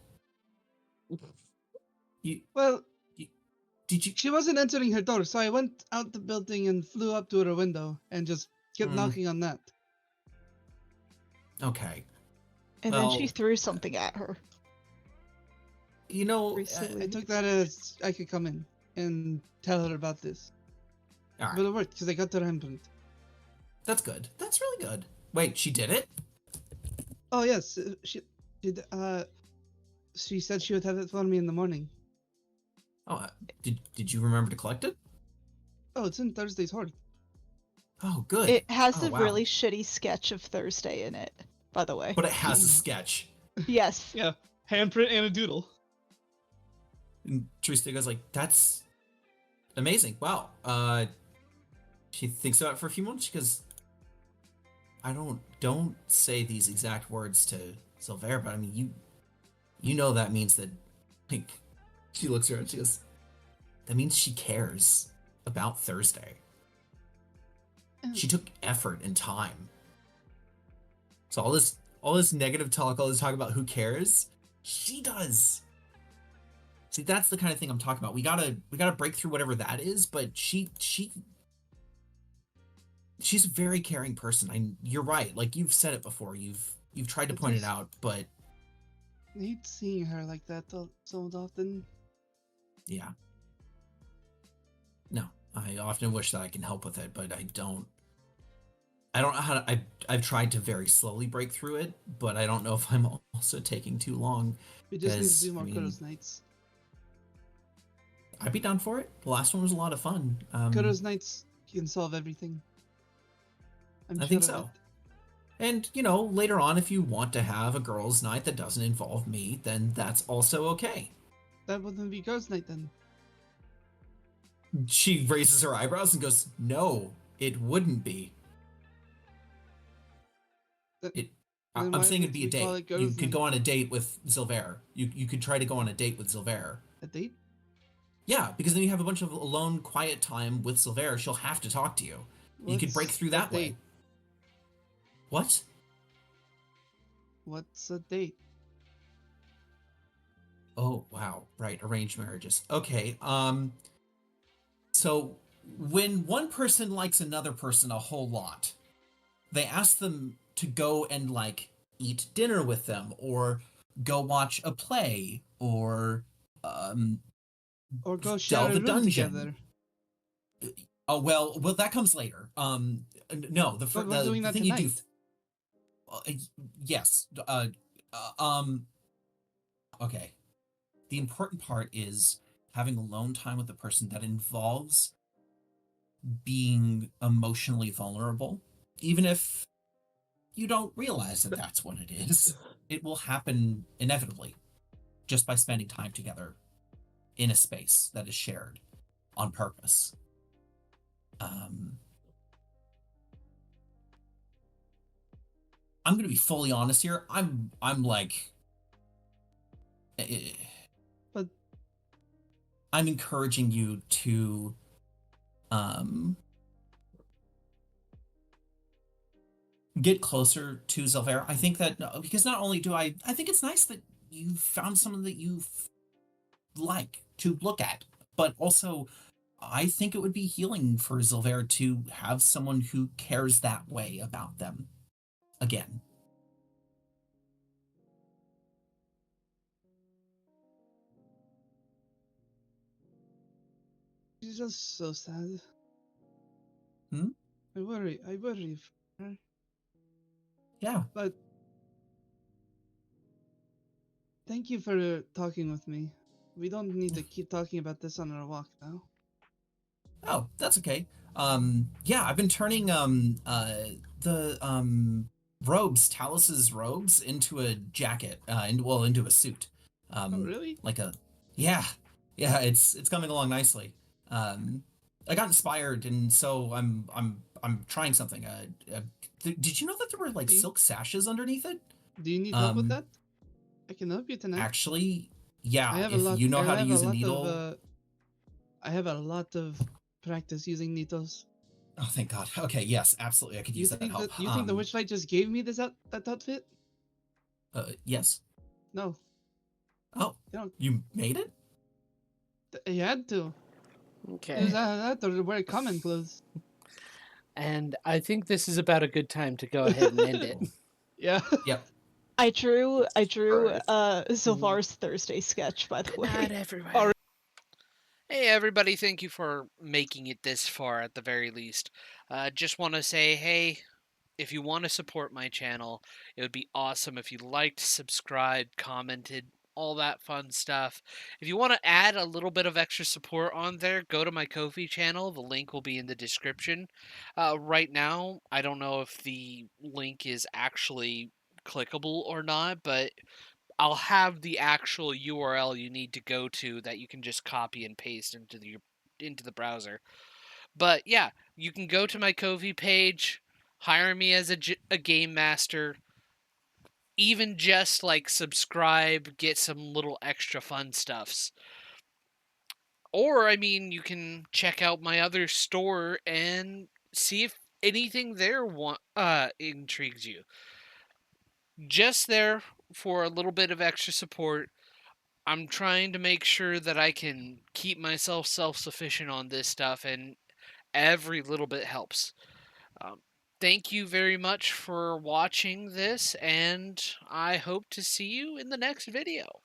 Well, did you? she wasn't entering her door, so I went out the building and flew up to her window and just kept knocking on that. Okay. And then she threw something at her. You know, I took that as I could come in and tell her about this. all right. But it worked because I got her handprint. That's good. That's really good. Wait, she did it? Oh yes, she did. She said she would have it for me in the morning. Oh, did you remember to collect it? Oh, it's in Thursday's hoard. Oh, good. It has Oh, a wow. really shitty sketch of Thursday in it, by the way. But it has a sketch. Yes. Yeah, handprint and a doodle. And Tristan goes like, "That's amazing. Wow." She thinks about it for a few moments. She goes, "I don't say these exact words to Silver, but I mean, you know that means that." Like, she looks around. She goes, "That means she cares about Thursday. She took effort and time. So all this negative talk, all this talk about who cares, she does." See, that's the kind of thing I'm talking about. We gotta break through whatever that is, but she's a very caring person. You're right. Like, you've said it before. You've tried to point it out, but I hate seeing her like that so often. yeah. No, I often wish that I can help with it, but I don't know how to. I've tried to very slowly break through it, but I don't know if I'm also taking too long. We just need to 'cause, do more I mean, girls' nights. I'd be down for it. The last one was a lot of fun. Girls' nights can solve everything. I think so. And, you know, later on, if you want to have a girls' night that doesn't involve me, then that's also okay. That wouldn't be girls' night then. She raises her eyebrows and goes, "No, it wouldn't be. I'm saying it'd be a date. You could go on a date with Silver. You could try to go on a date with Silver. A date? Yeah, because then you have a bunch of alone, quiet time with Silver. She'll have to talk to you. You could break through that way. What? What's a date? Oh, wow. Right, arranged marriages. Okay, so when one person likes another person a whole lot, they ask them to go and, like, eat dinner with them, or go watch a play, or go share a the room dungeon. together. Oh, well, that comes later. No, the But we're doing that thing tonight. you do. Yes. Okay. The important part is having alone time with the person that involves being emotionally vulnerable, even if you don't realize that that's what it is. It will happen inevitably just by spending time together in a space that is shared on purpose. I'm gonna be fully honest here. I'm like, But I'm encouraging you to get closer to Zelvera. I think that because not only do I think it's nice that you found someone that you like to look at, but also I think it would be healing for Zelvera to have someone who cares that way about them again. she's just so sad. Hmm? I worry for her. Yeah. But thank you for talking with me. We don't need to keep talking about this on our walk now. Oh, that's okay. Yeah, I've been turning the robes, Talus's robes, into a jacket, into a suit. Oh, really? Like a, yeah, it's coming along nicely. I got inspired, and so I'm trying something. Did you know that there were like See? silk sashes underneath it? Do you need help with that? I can help you tonight. Actually, yeah. I have If a lot. you know I how to have use a a lot needle. of. I have a lot of practice using needles. Oh, thank God. Okay, yes, absolutely. I could use that help. You think the witchlight just gave me that outfit? Yes. No, Oh, they don't. you made it? You had to. Okay. I had to wear common clothes. And I think this is about a good time to go ahead and end it. Yeah. Yep. I drew Christ. Zilvar's Thursday sketch, by the Good way. night, everybody. All right. Hey, everybody. Thank you for making it this far at the very least. Just want to say, hey, if you want to support my channel, it would be awesome if you liked, subscribed, commented, all that fun stuff. If you want to add a little bit of extra support on there, go to my Ko-fi channel. The link will be in the description. Right now, I don't know if the link is actually clickable or not, but I'll have the actual URL you need to go to that you can just copy and paste into the browser. But yeah, you can go to my Ko-fi page, hire me as a game master, even just like subscribe, get some little extra fun stuffs. Or I mean, you can check out my other store and see if anything there intrigues you. Just there for a little bit of extra support. I'm trying to make sure that I can keep myself self-sufficient on this stuff, and every little bit helps. Um, Thank you very much for watching this, and I hope to see you in the next video.